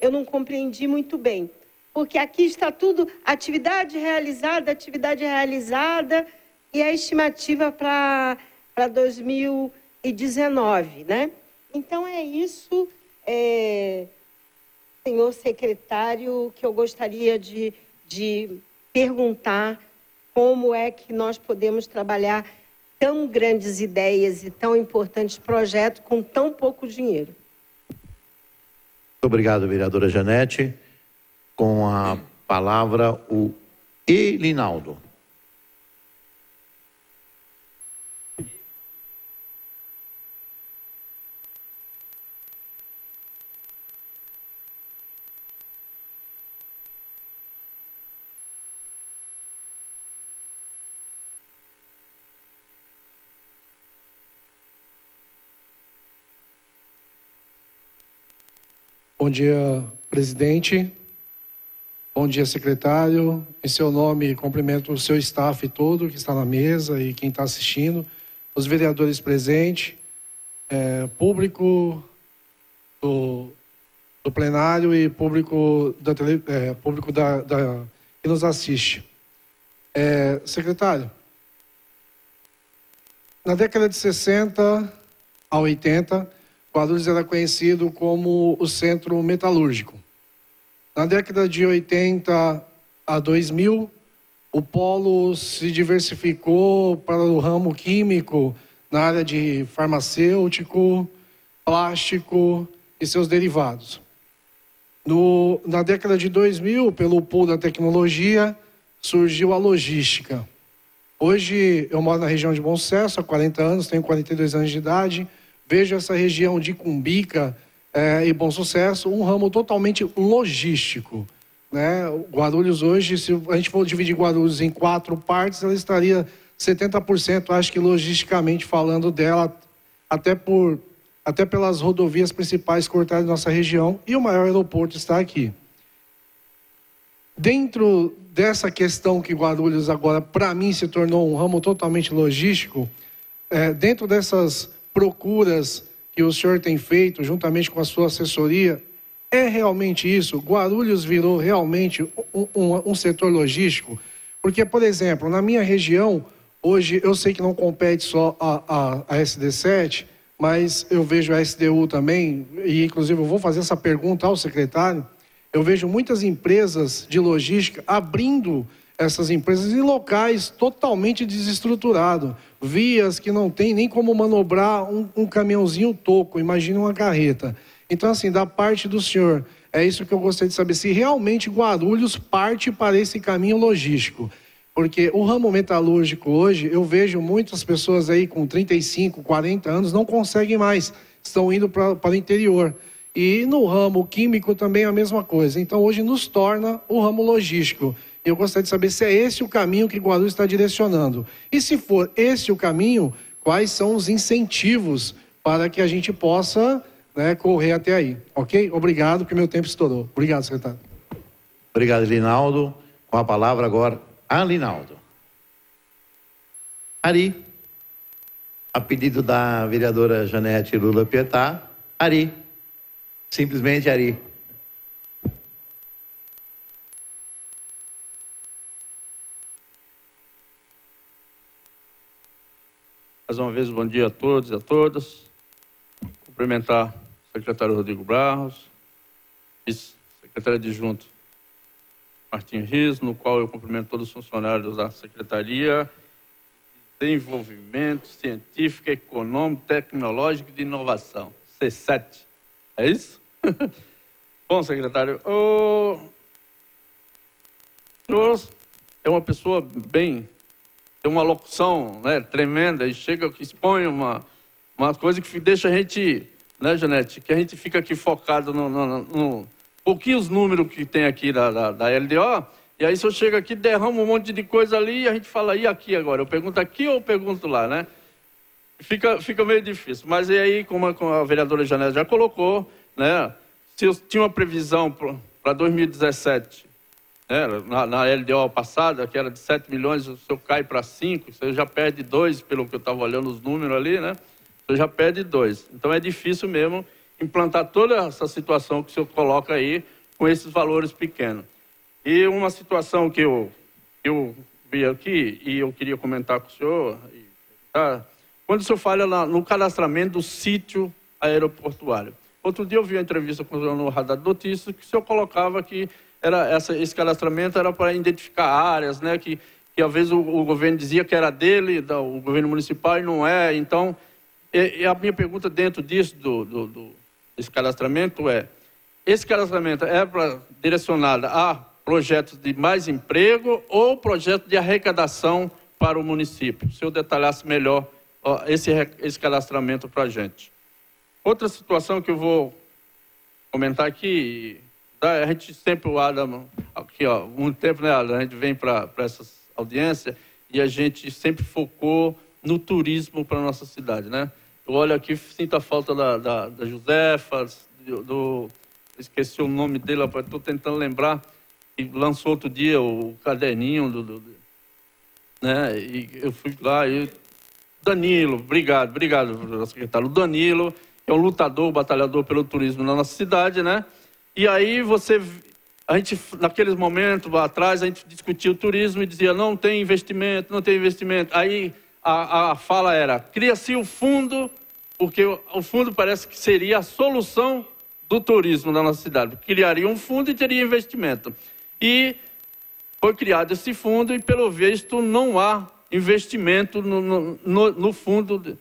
eu não compreendi muito bem, porque aqui está tudo atividade realizada, e a estimativa para 2019, né? Então, é isso, senhor secretário, que eu gostaria de perguntar como é que nós podemos trabalhar tão grandes ideias e tão importantes projetos com tão pouco dinheiro. Muito obrigado, vereadora Janete. Com a palavra, o Elinaldo. Bom dia, presidente. Bom dia, secretário. Em seu nome, cumprimento o seu staff todo que está na mesa e quem está assistindo, os vereadores presentes, público do plenário e público que nos assiste. Secretário, na década de 60 a 80, Guarulhos era conhecido como o centro metalúrgico. Na década de 80 a 2000, o polo se diversificou para o ramo químico, na área de farmacêutico, plástico e seus derivados. Na década de 2000, pelo pool da tecnologia, surgiu a logística. Hoje eu moro na região de Bom Sucesso há 40 anos, tenho 42 anos de idade, vejo essa região de Cumbica e Bom Sucesso um ramo totalmente logístico, né? Guarulhos hoje, se a gente for dividir Guarulhos em 4 partes, ela estaria 70%, acho que logisticamente falando dela, até pelas rodovias principais cortadas da nossa região, e o maior aeroporto está aqui. Dentro dessa questão que Guarulhos agora, para mim, se tornou um ramo totalmente logístico, dentro dessas procuras que o senhor tem feito, juntamente com a sua assessoria, é realmente isso? Guarulhos virou realmente um setor logístico? Porque, por exemplo, na minha região, hoje, eu sei que não compete só a SD7, mas eu vejo a SDU também, e inclusive eu vou fazer essa pergunta ao secretário, eu vejo muitas empresas de logística abrindo essas empresas em locais totalmente desestruturados, vias que não tem nem como manobrar um caminhãozinho toco, imagina uma carreta. Então, assim, da parte do senhor, é isso que eu gostaria de saber, se realmente Guarulhos parte para esse caminho logístico. Porque o ramo metalúrgico hoje, eu vejo muitas pessoas aí com 35, 40 anos, não conseguem mais, estão indo para o interior. E no ramo químico também é a mesma coisa. Então, hoje nos torna o ramo logístico. Eu gostaria de saber se é esse o caminho que Guarulhos está direcionando. E se for esse o caminho, quais são os incentivos para que a gente possa, né, correr até aí. Ok? Obrigado, porque meu tempo estourou. Obrigado, secretário. Obrigado, Linaldo. Com a palavra agora, a Linaldo. Ari, a pedido da vereadora Janete Lula Pietá, Ari. Simplesmente Ari. Mais uma vez, bom dia a todos e a todas. Cumprimentar o secretário Rodrigo Barros, vice-secretário adjunto Martim Rios, no qual eu cumprimento todos os funcionários da Secretaria de Desenvolvimento Científico, Econômico, Tecnológico e de Inovação, C7. É isso? Bom, secretário, o senhor é uma pessoa bem... tem uma locução, né, tremenda, e chega, expõe uma coisa que deixa a gente, né, Janete, que a gente fica aqui focado no pouquinhos números que tem aqui da LDO, e aí o senhor chega aqui, derrama um monte de coisa ali, e a gente fala, e aqui agora? Eu pergunto aqui ou eu pergunto lá, né? Fica meio difícil. Mas e aí, como a vereadora Janete já colocou, né, se eu tinha uma previsão para 2017, na LDO passada, que era de 7 milhões, o senhor cai para 5, você já perde 2, pelo que eu estava olhando os números ali, né? O senhor já perde 2. Então é difícil mesmo implantar toda essa situação que o senhor coloca aí com esses valores pequenos. E uma situação que eu vi aqui, e eu queria comentar com o senhor, quando o senhor fala no cadastramento do sítio aeroportuário. Outro dia eu vi uma entrevista com o senhor no Radar de Notícias, que o senhor colocava que esse cadastramento era para identificar áreas, né, que às vezes o governo dizia que era dele, o governo municipal, e não é. Então, a minha pergunta dentro disso, desse cadastramento esse cadastramento é direcionado a projetos de mais emprego ou projetos de arrecadação para o município? Se eu detalhasse melhor esse cadastramento para a gente. Outra situação que eu vou comentar aqui... A gente sempre, o Adam, aqui, muito tempo, né, Adam? A gente vem para essas audiências e a gente sempre focou no turismo para a nossa cidade, né? Eu olho aqui, sinto a falta da Josefa, esqueci o nome dele, estou tentando lembrar, e lançou outro dia o caderninho, né? E eu fui lá e... Danilo, obrigado, secretário. O Danilo é um lutador, batalhador pelo turismo na nossa cidade, né? E aí a gente, naqueles momentos lá atrás, a gente discutia o turismo e dizia, não tem investimento. Aí a fala era, cria-se o fundo, porque o fundo parece que seria a solução do turismo na nossa cidade. Criaria um fundo e teria investimento. E foi criado esse fundo e, pelo visto, não há investimento no fundo,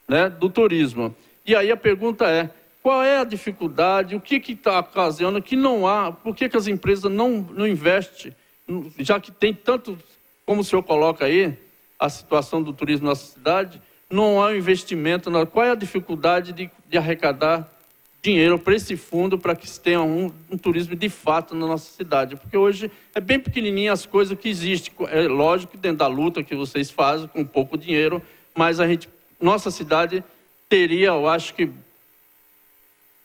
né, do turismo. E aí a pergunta é, qual é a dificuldade, o que está ocasionando que não há, por que as empresas não investem, já que tem tanto, como o senhor coloca aí, a situação do turismo na cidade, não há investimento, qual é a dificuldade de arrecadar dinheiro para esse fundo, para que se tenha um turismo de fato na nossa cidade? Porque hoje é bem pequenininha as coisas que existem. É lógico que dentro da luta que vocês fazem, com pouco dinheiro, mas nossa cidade teria, eu acho que,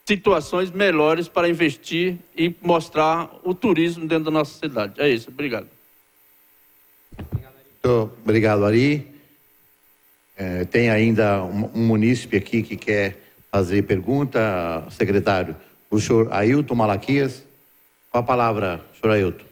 situações melhores para investir e mostrar o turismo dentro da nossa cidade. É isso, obrigado. Muito obrigado, Ari. Tem ainda um munícipe aqui que quer fazer pergunta, secretário. O senhor Ailton Malaquias. Com a palavra, senhor Ailton.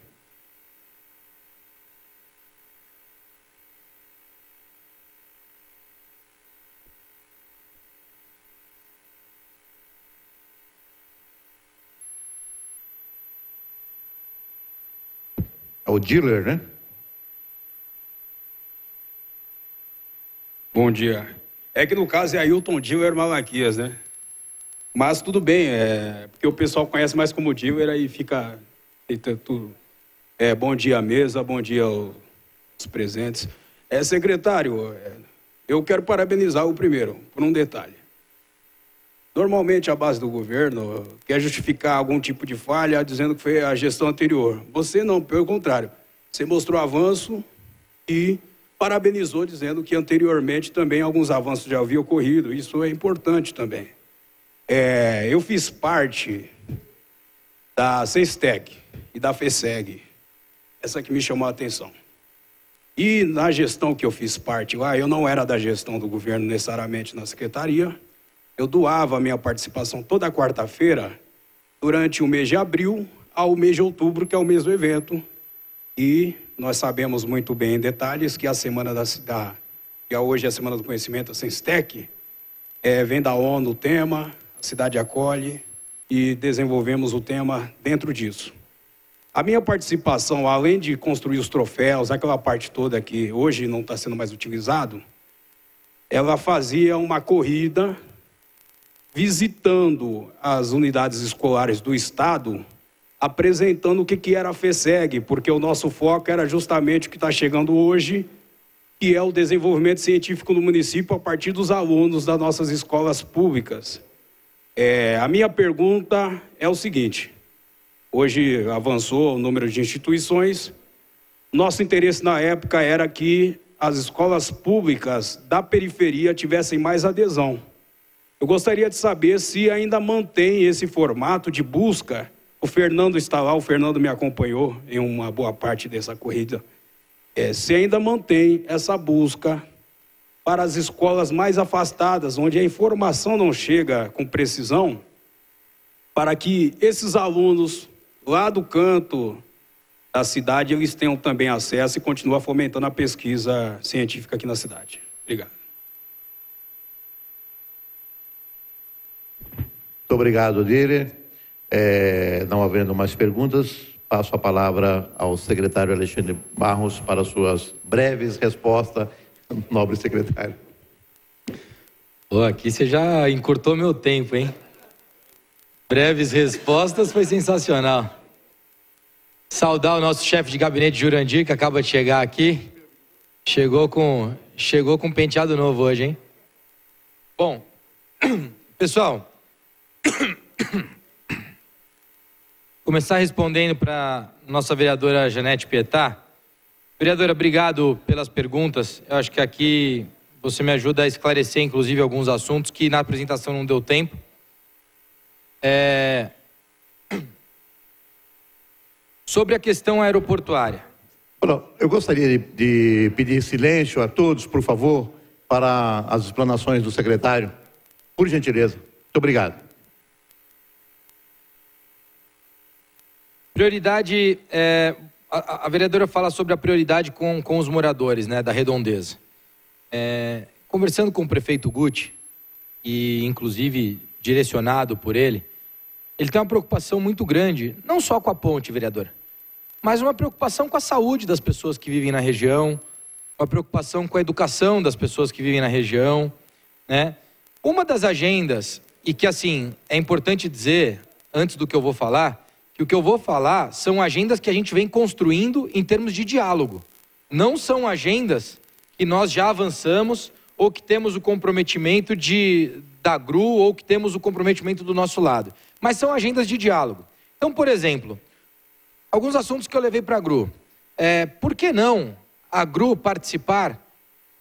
É o dealer, né? Bom dia. É que no caso é Ailton Dealer Malaquias, né? Mas tudo bem, porque o pessoal conhece mais como dealer, aí fica tudo. Bom dia à mesa, bom dia aos presentes. Secretário, eu quero parabenizar o primeiro, por um detalhe. Normalmente a base do governo quer justificar algum tipo de falha dizendo que foi a gestão anterior. Você não, pelo contrário. Você mostrou avanço e parabenizou dizendo que anteriormente também alguns avanços já haviam ocorrido. Isso é importante também. Eu fiz parte da CESTEC e da FESEG. Essa que me chamou a atenção. E na gestão que eu fiz parte lá, eu não era da gestão do governo necessariamente na secretaria. Eu doava a minha participação toda quarta-feira, durante o mês de abril ao mês de outubro, que é o mês do evento. E nós sabemos muito bem em detalhes que a Semana da Cidade, que hoje é a Semana do Conhecimento, a CESTEC, vem da ONU o tema, a cidade acolhe, e desenvolvemos o tema dentro disso. A minha participação, além de construir os troféus, aquela parte toda que hoje não está sendo mais utilizado, ela fazia uma corrida visitando as unidades escolares do Estado, apresentando o que era a FESEG, porque o nosso foco era justamente o que está chegando hoje, que é o desenvolvimento científico no município a partir dos alunos das nossas escolas públicas. A minha pergunta é o seguinte, hoje avançou o número de instituições, nosso interesse na época era que as escolas públicas da periferia tivessem mais adesão. Eu gostaria de saber se ainda mantém esse formato de busca. O Fernando está lá, o Fernando me acompanhou em uma boa parte dessa corrida. Se ainda mantém essa busca para as escolas mais afastadas, onde a informação não chega com precisão, para que esses alunos lá do canto da cidade, eles tenham também acesso e continuem fomentando a pesquisa científica aqui na cidade. Obrigado. Muito obrigado, Díler. Não havendo mais perguntas, passo a palavra ao secretário Alexandre Barros para suas breves respostas, nobre secretário. Aqui você já encurtou meu tempo, hein? Breves respostas, foi sensacional. Saudar o nosso chefe de gabinete, Jurandir, que acaba de chegar aqui. Chegou com um penteado novo hoje, hein? Bom, pessoal... Começar respondendo para nossa vereadora Janete Pietá. Vereadora, obrigado pelas perguntas. Eu acho que aqui você me ajuda a esclarecer, inclusive, alguns assuntos que na apresentação não deu tempo. Sobre a questão aeroportuária. Eu gostaria de pedir silêncio a todos, por favor, para as explanações do secretário. Por gentileza. Muito obrigado. Prioridade, a vereadora fala sobre a prioridade com os moradores, né, da Redondeza. Conversando com o prefeito Guti, e inclusive direcionado por ele tem uma preocupação muito grande, não só com a ponte, vereadora, mas uma preocupação com a saúde das pessoas que vivem na região, uma preocupação com a educação das pessoas que vivem na região, né? Uma das agendas, e que assim, é importante dizer, antes do que eu vou falar, que o que eu vou falar são agendas que a gente vem construindo em termos de diálogo. Não são agendas que nós já avançamos ou que temos o comprometimento da GRU ou que temos o comprometimento do nosso lado. Mas são agendas de diálogo. Então, por exemplo, alguns assuntos que eu levei para a GRU. Por que não a GRU participar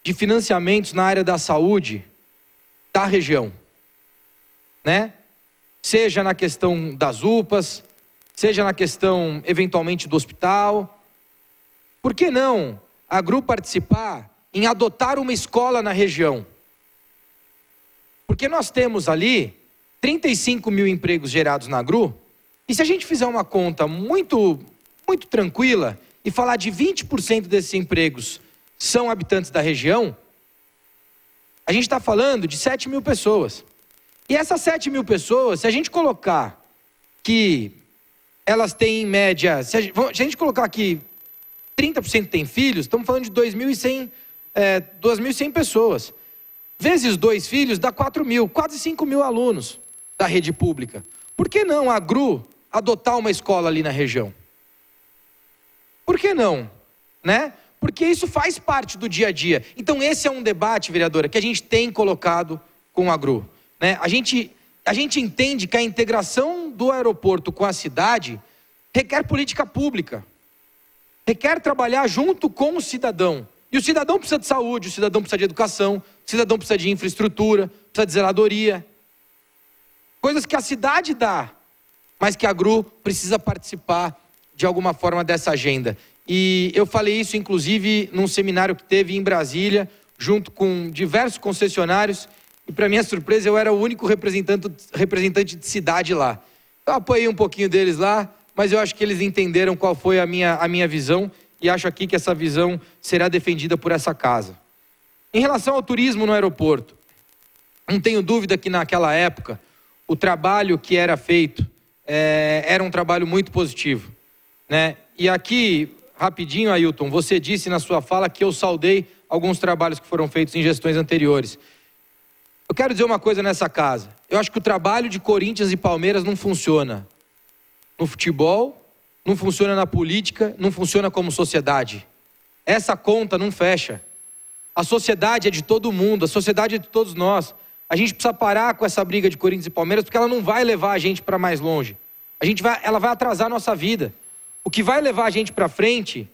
de financiamentos na área da saúde da região? Né? Seja na questão das UPAs, seja na questão, eventualmente, do hospital. Por que não a GRU participar em adotar uma escola na região? Porque nós temos ali 35 mil empregos gerados na GRU, e se a gente fizer uma conta muito tranquila e falar de 20% desses empregos são habitantes da região, a gente está falando de 7 mil pessoas. E essas 7 mil pessoas, se a gente colocar que elas têm em média, se a gente colocar que 30% tem filhos, estamos falando de 2.100 pessoas. Vezes 2 filhos dá 4 mil, quase 5 mil alunos da rede pública. Por que não a GRU adotar uma escola ali na região? Por que não? Né? Porque isso faz parte do dia a dia. Então esse é um debate, vereadora, que a gente tem colocado com a GRU. Né? A gente entende que a integração do aeroporto com a cidade requer política pública. Requer trabalhar junto com o cidadão. E o cidadão precisa de saúde, o cidadão precisa de educação, o cidadão precisa de infraestrutura, precisa de zeladoria. Coisas que a cidade dá, mas que a GRU precisa participar de alguma forma dessa agenda. E eu falei isso, inclusive, num seminário que teve em Brasília, junto com diversos concessionários, e para minha surpresa eu era o único representante de cidade lá. Eu apoiei um pouquinho deles lá, mas eu acho que eles entenderam qual foi a minha visão, e acho aqui que essa visão será defendida por essa casa. Em relação ao turismo no aeroporto, não tenho dúvida que naquela época, o trabalho que era feito era um trabalho muito positivo. Né? E aqui, rapidinho, Ailton, você disse na sua fala que eu saudei alguns trabalhos que foram feitos em gestões anteriores. Eu quero dizer uma coisa nessa casa. Eu acho que o trabalho de Corinthians e Palmeiras não funciona no futebol, não funciona na política, não funciona como sociedade. Essa conta não fecha. A sociedade é de todo mundo, a sociedade é de todos nós. A gente precisa parar com essa briga de Corinthians e Palmeiras, porque ela não vai levar a gente para mais longe. Ela vai atrasar a nossa vida. O que vai levar a gente para frente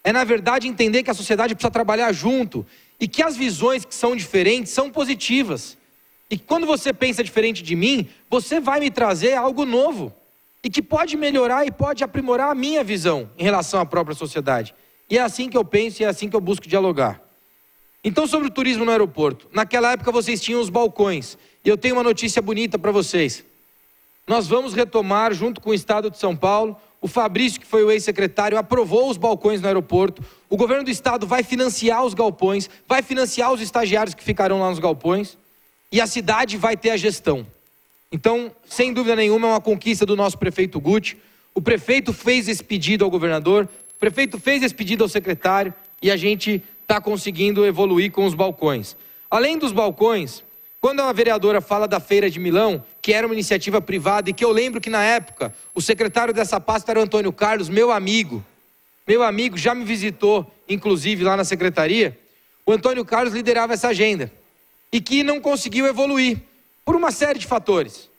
é, na verdade, entender que a sociedade precisa trabalhar junto e que as visões que são diferentes são positivas. E quando você pensa diferente de mim, você vai me trazer algo novo e que pode melhorar e pode aprimorar a minha visão em relação à própria sociedade. E é assim que eu penso e é assim que eu busco dialogar. Então, sobre o turismo no aeroporto. Naquela época vocês tinham os balcões. E eu tenho uma notícia bonita para vocês. Nós vamos retomar, junto com o Estado de São Paulo, o Fabrício, que foi o ex-secretário, aprovou os balcões no aeroporto. O governo do Estado vai financiar os galpões, vai financiar os estagiários que ficarão lá nos galpões. E a cidade vai ter a gestão. Então, sem dúvida nenhuma, é uma conquista do nosso prefeito Guti. O prefeito fez esse pedido ao governador, o prefeito fez esse pedido ao secretário, e a gente está conseguindo evoluir com os balcões. Além dos balcões, quando a vereadora fala da Feira de Milão, que era uma iniciativa privada, e que eu lembro que na época, o secretário dessa pasta era o Antônio Carlos, meu amigo já me visitou, inclusive lá na secretaria, o Antônio Carlos liderava essa agenda, e que não conseguiu evoluir, por uma série de fatores.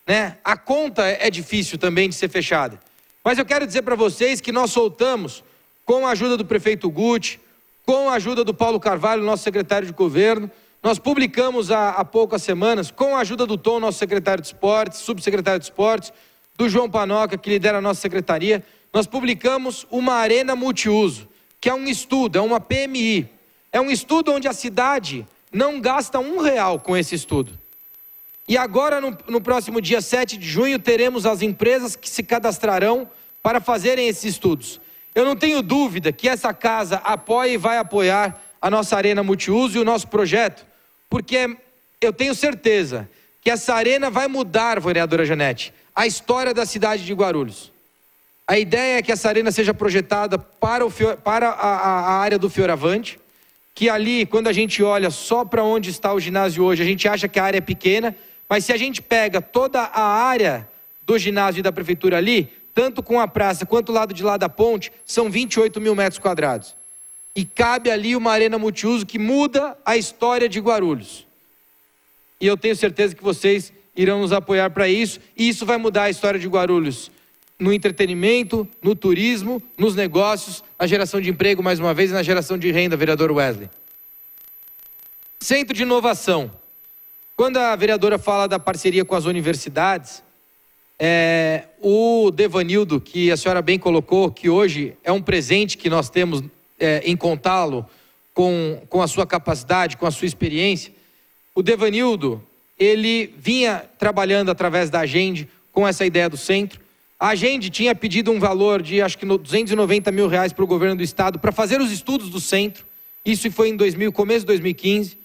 Né? A conta é difícil também de ser fechada, mas eu quero dizer para vocês que nós soltamos, com a ajuda do prefeito Guti, com a ajuda do Paulo Carvalho, nosso secretário de governo, nós publicamos há poucas semanas, com a ajuda do Tom, nosso secretário de esportes, subsecretário de esportes, do João Panoca, que lidera a nossa secretaria, nós publicamos uma arena multiuso, que é um estudo, é uma PMI. É um estudo onde a cidade não gasta R$1 com esse estudo. E agora, no próximo dia 7 de junho, teremos as empresas que se cadastrarão para fazerem esses estudos. Eu não tenho dúvida que essa casa apoia e vai apoiar a nossa arena multiuso e o nosso projeto, porque eu tenho certeza que essa arena vai mudar, vereadora Janete, a história da cidade de Guarulhos. A ideia é que essa arena seja projetada para a área do Fioravante, que ali, quando a gente olha só para onde está o ginásio hoje, a gente acha que a área é pequena, mas se a gente pega toda a área do ginásio e da prefeitura ali, tanto com a praça quanto o lado de lá da ponte, são 28 mil metros quadrados. E cabe ali uma arena multiuso que muda a história de Guarulhos. E eu tenho certeza que vocês irão nos apoiar para isso, e isso vai mudar a história de Guarulhos no entretenimento, no turismo, nos negócios, na geração de emprego, mais uma vez, e na geração de renda, vereador Wesley. Centro de inovação. Quando a vereadora fala da parceria com as universidades, o Devanildo, que a senhora bem colocou, que hoje é um presente que nós temos em contá-lo com a sua capacidade, com a sua experiência. O Devanildo, ele vinha trabalhando através da Agende com essa ideia do centro. A Agende tinha pedido um valor de, acho que 290 mil reais para o governo do estado para fazer os estudos do centro. Isso foi em começo de 2015.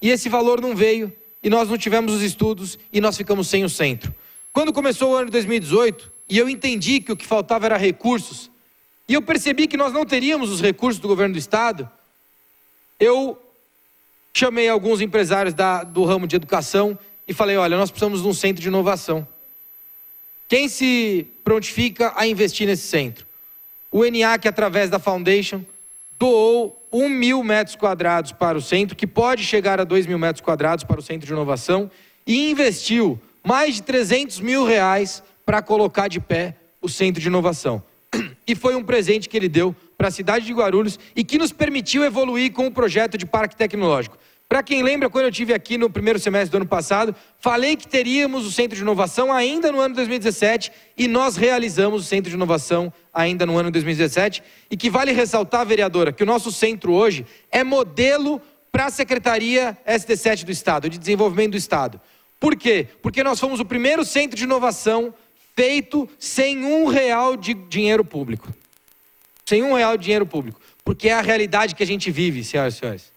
E esse valor não veio, e nós não tivemos os estudos, e nós ficamos sem o centro. Quando começou o ano de 2018, e eu entendi que o que faltava era recursos, e eu percebi que nós não teríamos os recursos do governo do estado, eu chamei alguns empresários do ramo de educação e falei, olha, nós precisamos de um centro de inovação. Quem se prontifica a investir nesse centro? O ENIAC, através da Foundation, doou 1.000 metros quadrados para o centro, que pode chegar a 2.000 metros quadrados para o centro de inovação, e investiu mais de 300 mil reais para colocar de pé o centro de inovação. E foi um presente que ele deu para a cidade de Guarulhos e que nos permitiu evoluir com o projeto de parque tecnológico. Para quem lembra, quando eu estive aqui no primeiro semestre do ano passado, falei que teríamos o Centro de Inovação ainda no ano de 2017 e nós realizamos o Centro de Inovação ainda no ano de 2017 e que vale ressaltar, vereadora, que o nosso centro hoje é modelo para a Secretaria SD7 do Estado, de Desenvolvimento do Estado. Por quê? Porque nós fomos o primeiro centro de inovação feito sem R$1 de dinheiro público. Sem R$1 de dinheiro público. Porque é a realidade que a gente vive, senhoras e senhores.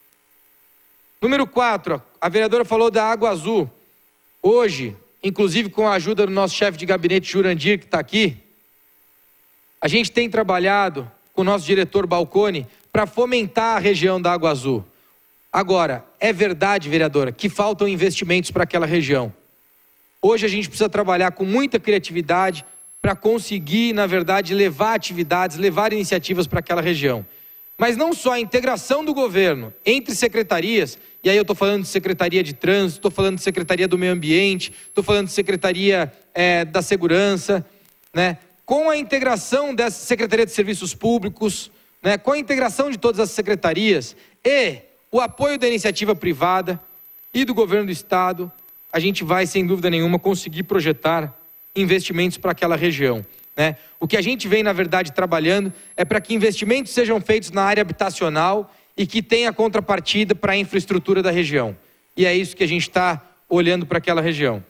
Número 4, a vereadora falou da Água Azul. Hoje, inclusive com a ajuda do nosso chefe de gabinete, Jurandir, que está aqui, a gente tem trabalhado com o nosso diretor Balcone para fomentar a região da Água Azul. Agora, é verdade, vereadora, que faltam investimentos para aquela região. Hoje a gente precisa trabalhar com muita criatividade para conseguir, na verdade, levar atividades, levar iniciativas para aquela região. Mas não só a integração do governo entre secretarias, e aí eu estou falando de Secretaria de Trânsito, estou falando de Secretaria do Meio Ambiente, estou falando de Secretaria da Segurança, né? Com a integração dessa Secretaria de Serviços Públicos, né? Com a integração de todas as secretarias e o apoio da iniciativa privada e do governo do estado, a gente vai, sem dúvida nenhuma, conseguir projetar investimentos para aquela região. Né? O que a gente vem, na verdade, trabalhando é para que investimentos sejam feitos na área habitacional e que tenha contrapartida para a infraestrutura da região. E é isso que a gente está olhando para aquela região.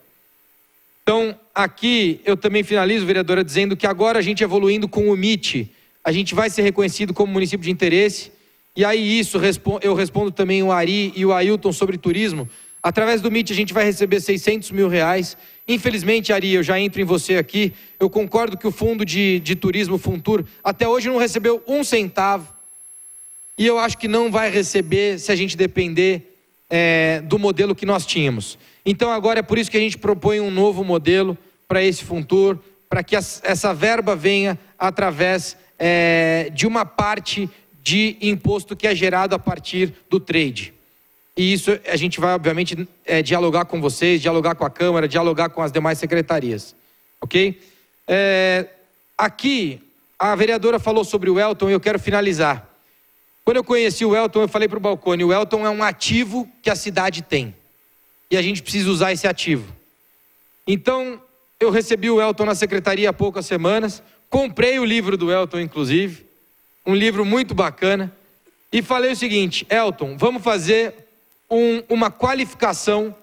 Então, aqui eu também finalizo, vereadora, dizendo que agora a gente evoluindo com o MIT, a gente vai ser reconhecido como município de interesse. E aí eu respondo também o Ari e o Ailton sobre turismo. Através do MIT a gente vai receber 600 mil reais. Infelizmente, Ari, eu já entro em você aqui, eu concordo que o fundo de turismo Funtur até hoje não recebeu um centavo. E eu acho que não vai receber se a gente depender do modelo que nós tínhamos. Então agora é por isso que a gente propõe um novo modelo para esse Funtur, para que essa verba venha através de uma parte de imposto que é gerado a partir do trade. E isso a gente vai, obviamente, dialogar com vocês, dialogar com a Câmara, dialogar com as demais secretarias. Ok? Aqui, a vereadora falou sobre o Elton e eu quero finalizar. Quando eu conheci o Elton, eu falei para o Balcone, o Elton é um ativo que a cidade tem. E a gente precisa usar esse ativo. Então, eu recebi o Elton na secretaria há poucas semanas, comprei o livro do Elton, inclusive, um livro muito bacana, e falei o seguinte, Elton, vamos fazer uma qualificação,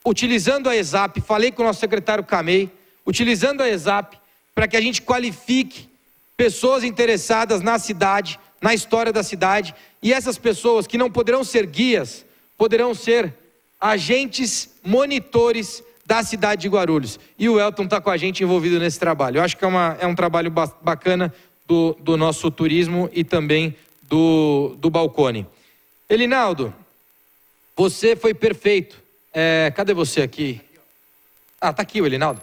utilizando a ESAP, falei com o nosso secretário Camei, utilizando a ESAP, para que a gente qualifique pessoas interessadas na cidade, na história da cidade, e essas pessoas que não poderão ser guias, poderão ser agentes monitores da cidade de Guarulhos. E o Elton está com a gente envolvido nesse trabalho. Eu acho que é um trabalho bacana do nosso turismo e também do Balcone. Elinaldo, você foi perfeito. Cadê você aqui? Ah, tá aqui o Elinaldo.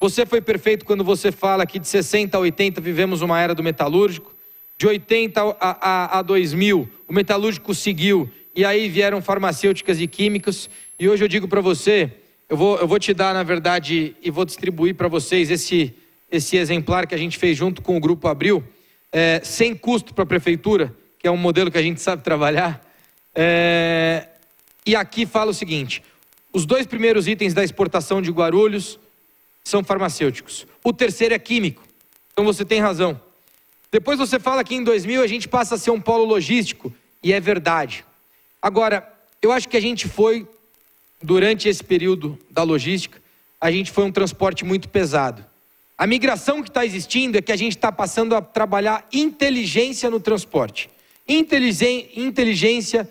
Você foi perfeito quando você fala que de 60 a 80 vivemos uma era do metalúrgico. De 80 a 2000, o metalúrgico seguiu. E aí vieram farmacêuticas e químicos. E hoje eu digo para você, eu vou te dar, na verdade, e vou distribuir para vocês esse exemplar que a gente fez junto com o Grupo Abril, sem custo para a prefeitura, que é um modelo que a gente sabe trabalhar. E aqui fala o seguinte: os 2 primeiros itens da exportação de Guarulhos são farmacêuticos. O terceiro é químico. Então você tem razão. Depois você fala que em 2000 a gente passa a ser um polo logístico, e é verdade. Agora, eu acho que a gente foi, durante esse período da logística, a gente foi um transporte muito pesado. A migração que está existindo é que a gente está passando a trabalhar inteligência no transporte. Inteligência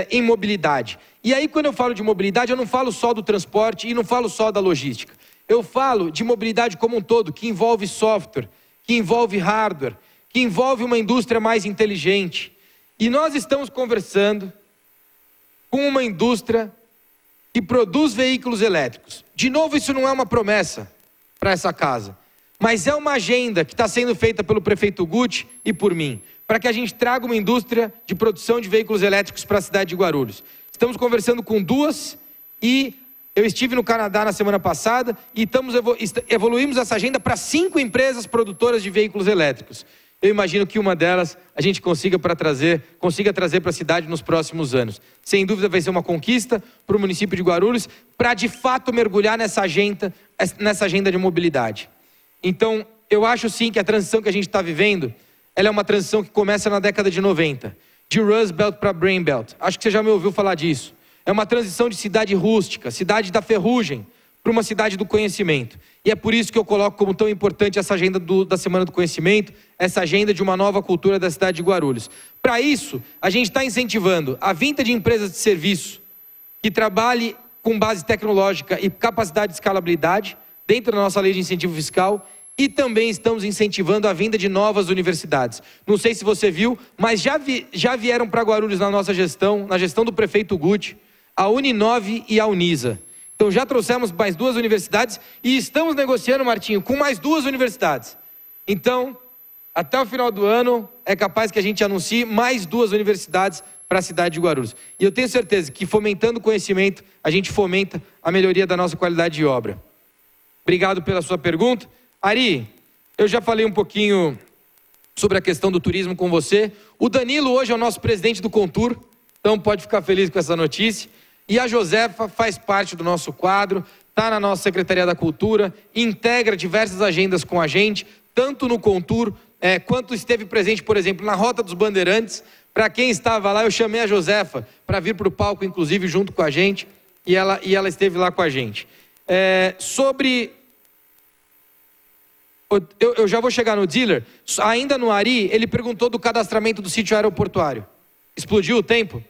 em mobilidade. E aí, quando eu falo de mobilidade, eu não falo só do transporte e não falo só da logística. Eu falo de mobilidade como um todo, que envolve software, que envolve hardware, que envolve uma indústria mais inteligente. E nós estamos conversando com uma indústria que produz veículos elétricos. De novo, isso não é uma promessa para essa casa, mas é uma agenda que está sendo feita pelo prefeito Guti e por mim, para que a gente traga uma indústria de produção de veículos elétricos para a cidade de Guarulhos. Estamos conversando com 2 e eu estive no Canadá na semana passada e evoluímos essa agenda para 5 empresas produtoras de veículos elétricos. Eu imagino que uma delas a gente consiga trazer para a cidade nos próximos anos. Sem dúvida vai ser uma conquista para o município de Guarulhos, para de fato mergulhar nessa agenda de mobilidade. Então, eu acho sim que a transição que a gente está vivendo, ela é uma transição que começa na década de 90, de Rust Belt para Brain Belt. Acho que você já me ouviu falar disso. É uma transição de cidade rústica, cidade da ferrugem, para uma cidade do conhecimento. E é por isso que eu coloco como tão importante essa agenda da Semana do Conhecimento, essa agenda de uma nova cultura da cidade de Guarulhos. Para isso, a gente está incentivando a vinda de empresas de serviço que trabalhem com base tecnológica e capacidade de escalabilidade, dentro da nossa lei de incentivo fiscal, e também estamos incentivando a vinda de novas universidades. Não sei se você viu, mas já vieram para Guarulhos na nossa gestão, na gestão do prefeito Guti, a Uninove e a Unisa. Então já trouxemos mais 2 universidades e estamos negociando, Martinho, com mais 2 universidades. Então, até o final do ano, é capaz que a gente anuncie mais 2 universidades para a cidade de Guarulhos. E eu tenho certeza que fomentando o conhecimento, a gente fomenta a melhoria da nossa qualidade de obra. Obrigado pela sua pergunta. Ari, eu já falei um pouquinho sobre a questão do turismo com você. O Danilo hoje é o nosso presidente do Contur, então pode ficar feliz com essa notícia. E a Josefa faz parte do nosso quadro, está na nossa Secretaria da Cultura, integra diversas agendas com a gente, tanto no Contur, quanto esteve presente, por exemplo, na Rota dos Bandeirantes. Para quem estava lá, eu chamei a Josefa para vir para o palco, inclusive, junto com a gente, e ela esteve lá com a gente. Eu já vou chegar no dealer. Ainda no Ari, ele perguntou do cadastramento do sítio aeroportuário. Explodiu o tempo?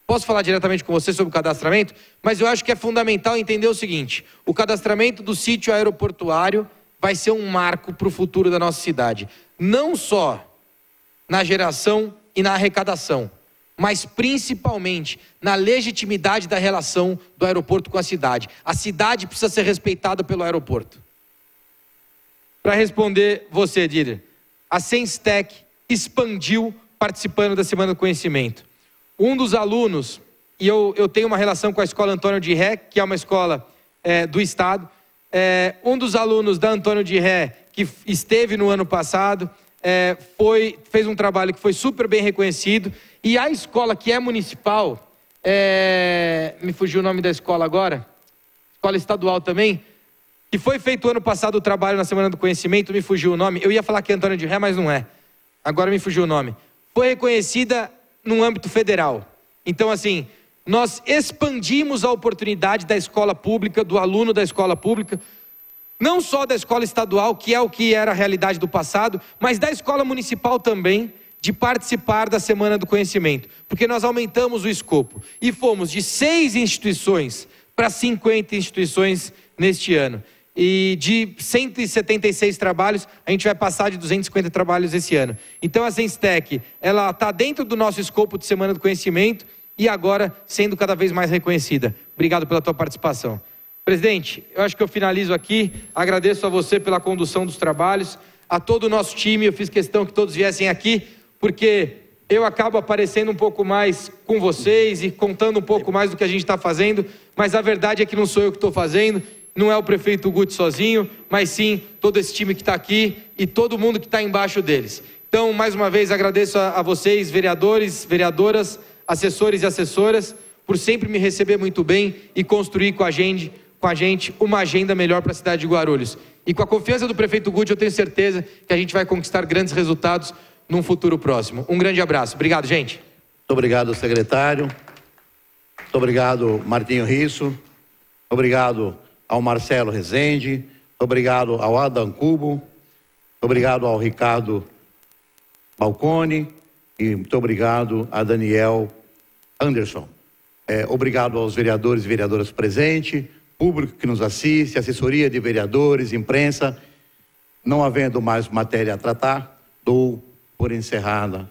Posso falar diretamente com você sobre o cadastramento? Mas eu acho que é fundamental entender o seguinte: o cadastramento do sítio aeroportuário vai ser um marco para o futuro da nossa cidade. Não só na geração e na arrecadação, mas principalmente na legitimidade da relação do aeroporto com a cidade. A cidade precisa ser respeitada pelo aeroporto. Para responder você, Díder, a Senstec expandiu participando da Semana do Conhecimento. Um dos alunos, e eu tenho uma relação com a Escola Antônio de Ré, que é uma escola do Estado, um dos alunos da Antônio de Ré, que esteve no ano passado, fez um trabalho que foi super bem reconhecido, e a escola que é municipal, me fugiu o nome da escola agora, escola estadual também, que foi feito ano passado o trabalho na Semana do Conhecimento, me fugiu o nome, eu ia falar que é Antônio de Ré, mas não é, agora me fugiu o nome, foi reconhecida no âmbito federal. Então, assim, nós expandimos a oportunidade da escola pública, do aluno da escola pública, não só da escola estadual, que é o que era a realidade do passado, mas da escola municipal também, de participar da Semana do Conhecimento, porque nós aumentamos o escopo e fomos de 6 instituições para 50 instituições neste ano. E de 176 trabalhos, a gente vai passar de 250 trabalhos esse ano. Então a Zenstec, ela está dentro do nosso escopo de Semana do Conhecimento e agora sendo cada vez mais reconhecida. Obrigado pela tua participação. Presidente, eu acho que eu finalizo aqui. Agradeço a você pela condução dos trabalhos, a todo o nosso time. Eu fiz questão que todos viessem aqui, porque eu acabo aparecendo um pouco mais com vocês e contando um pouco mais do que a gente está fazendo, mas a verdade é que não sou eu que estou fazendo, não é o prefeito Guti sozinho, mas sim todo esse time que está aqui e todo mundo que está embaixo deles. Então, mais uma vez, agradeço a vocês, vereadores, vereadoras, assessores e assessoras, por sempre me receber muito bem e construir com a gente uma agenda melhor para a cidade de Guarulhos. E com a confiança do prefeito Guti, eu tenho certeza que a gente vai conquistar grandes resultados num futuro próximo. Um grande abraço. Obrigado, gente. Muito obrigado, secretário. Muito obrigado, Martinho Risso. Obrigado ao Marcelo Rezende. Obrigado ao Adam Cubo. Obrigado ao Ricardo Balcone. E muito obrigado a Daniel Anderson. Obrigado aos vereadores e vereadoras presentes, público que nos assiste, assessoria de vereadores, imprensa. Não havendo mais matéria a tratar, dou por encerrada